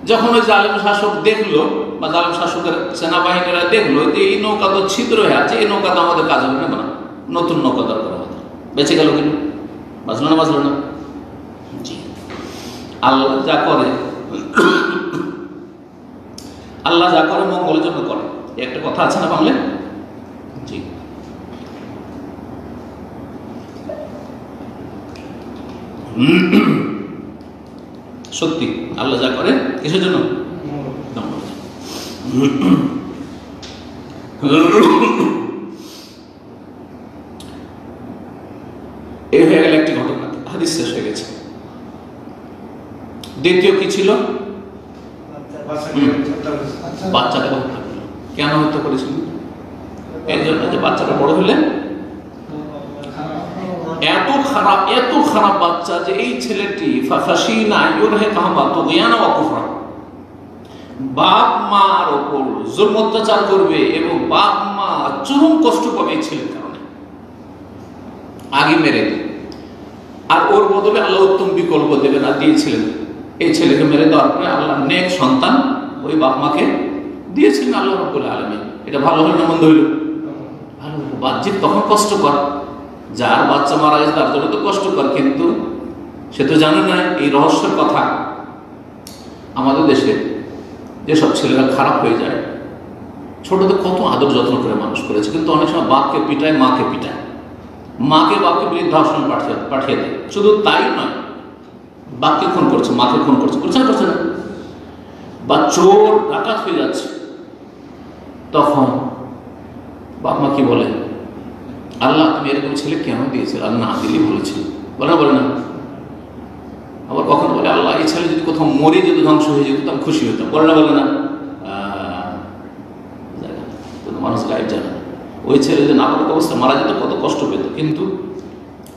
Speaker 2: যখন ওই জালেম শাসক দেখলো, বা জালেম শাসকের সেনাবাহিনীরা দেখলো যে এই নৌকা তো ছিদ্র হয়ে আছে, এই নৌকা তো আমাদের কাজ হবে না, নতুন নৌকা দরকার আমাদের, বেঁচে গেল কিন্তু, বাঁচলো না। জি, আল্লাহ যা করে, আল্লাহ যা করে মঙ্গলের জন্য করে, একটা কথা আছে না বাংলায়? জি, সত্যি আল্লাহ যা করে কিসের জন্য? এই হয়ে গেল একটি ঘটনা, হাদিস শেষ হয়ে গেছে। দ্বিতীয় কি ছিল? বাচ্চাটা কেন হত্যা করেছিল? এই জন্য যে বাচ্চাটা বড় হলে এত খারাপ বাচ্চা যে এই ছেলেটি বাপ মার ওপর জুলম অত্যাচার করবে এবং বাপ মা চরম কষ্ট পাবে এই ছেলের কারণে, আগে মেরে দেবে। আর ওর বদলে আল্লাহ উত্তম বিকল্প দেবে না, দিয়েছিলেন। এই ছেলেকে মেরে দেওয়ার পরে আল্লাহ নেক সন্তান ওই বাপ মাকে দিয়েছিলেন আল্লাহ রাব্বুল আলামিন। এটা ভালো হলো না মন্দ হইল? ভালো হলো। বাহ্যিক তখন কষ্টকর, যার বাচ্চা মারা গেছে তার জন্য তো কষ্টকর, কিন্তু সে তো জানে না এই রহস্যের কথা। আমাদের দেশে যেসব ছেলেরা খারাপ হয়ে যায়, ছোটতে কত আদর যত্ন করে মানুষ করেছে, কিন্তু অনেক সময় বাপকে পিটায়, মাকে পিটায়, মাকে বাপকে বৃদ্ধাশ্রমে পাঠিয়ে দেয়। শুধু তাই নয়, বাপকে খুন করছে, মাকে খুন করছে না, বা চোর ডাকাত হয়ে যাচ্ছে, তখন বাপ মা কি বলে? আল্লাহ তুমি এরকম ছেলে কেন দিয়েছিল? আর না দিলেই বলেছিল, বলে না। আবার কখন বলে আল্লাহ এই ছেলে যদি কোথাও মরে যেত, ধ্বংস হয়ে যেত, আমি খুশি হতাম, বলে না। মানুষ গায়েব জানে ওই ছেলে যদি নাবালক অবস্থা মারা যেত কত কষ্ট পেত, কিন্তু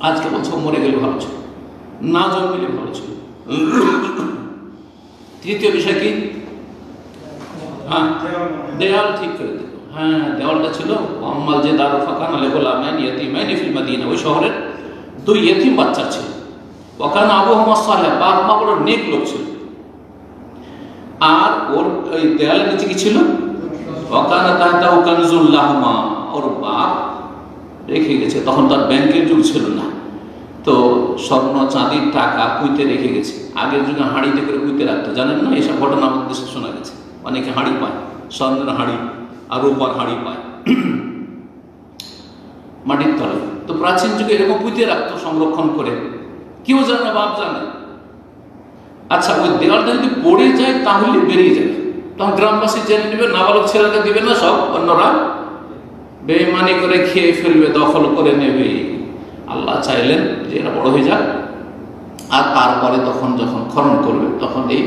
Speaker 2: আজকে বলছে মরে গেলে ভালো ছিল, না জন্মিলে ভালো ছিল। তৃতীয় বিষয় কি? হ্যাঁ, দেয়াল ঠিক করে দিল। হ্যাঁ, দেওয়ালটা ছিল আম্মাল যে দারু ফাকান আলাইহিল ইয়াতীমাইনি ফিল মাদিনা, ওই শহরের 2 ইয়েতিম বাচ্চা ছিল। ওখান আবুহুমা সালেহ, বাপ মা বড় নেক লোক ছিল। আর ওর ওই দেয়ালের নিচে কি ছিল? ওখান তাহতাহু কানজুল লাহুমা, ওর বাপ রেখে গেছে, তখন তার ব্যাংকের যুগ ছিল না, তো স্বর্ণ চাঁদির টাকা কুইতে রেখে গেছে। আগের যুগে হাঁড়িতে করে কুইতে রাখতো, জানেন না? এসব ঘটনা আমাদের দেশে শোনা গেছে। অনেকে হাঁড়ি পায়, স্বর্ণের হাঁড়ি আর রূপার হাঁড়ি পায় মাটির তলে। তো প্রাচীন যুগে এরকম পুঁতে রাখতো সংরক্ষণ করে, কেউ জানে না, বাপ জানে। আচ্ছা, ওই দেওয়ালটা যদি পড়ে যায় তাহলে বেরিয়ে যাবে, তখন গ্রামবাসী জেনে নেবে, নাবালক ছেলেটা দিবে না, সব অন্যরা বেইমানি করে খেয়ে ফেলবে, দখল করে নেবে। আল্লাহ চাইলেন যে এরা বড় হয়ে যাক, আর তারপরে তখন যখন খনন করবে তখন এই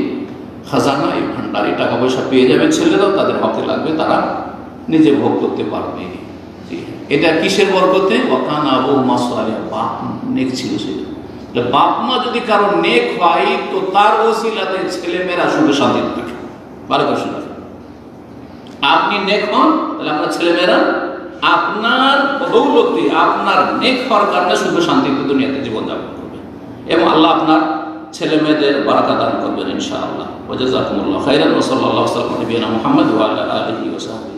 Speaker 2: খাজানা, এই ভান্ডার, এই টাকা পয়সা পেয়ে যাবে ছেলেরাও, তাদের হকে লাগবে, তারা নিজে ভোগ করতে পারবে। এটা কিসের বরকতে? ওয়াকানা আবুহুমা সালিহা, বাপ নেক ছিল সেটা। বাপ মা যদি কারো নেক হয় তো তার ওসিলাতে ছেলেমেয়েরা সুখে শান্তিতে থাকে। ভালো করে শুনে আপনি নেক হন, তাহলে আপনার ছেলেমেয়েরা আপনার বদৌলতে, আপনার নেক হওয়ার কারণে সুখে শান্তিতে দুনিয়াতে জীবনযাপন করবে, এবং আল্লাহ আপনার ছেলে মেয়েদের বারাকা দান করবেন ইনশাআল্লাহ। ওয়া জাযাকুমুল্লাহু খাইরান ওয়া সাল্লাল্লাহু আলা নবিয়িনা মুহাম্মদ ওয়া আলা আলিহি ওয়া সাহবিহি।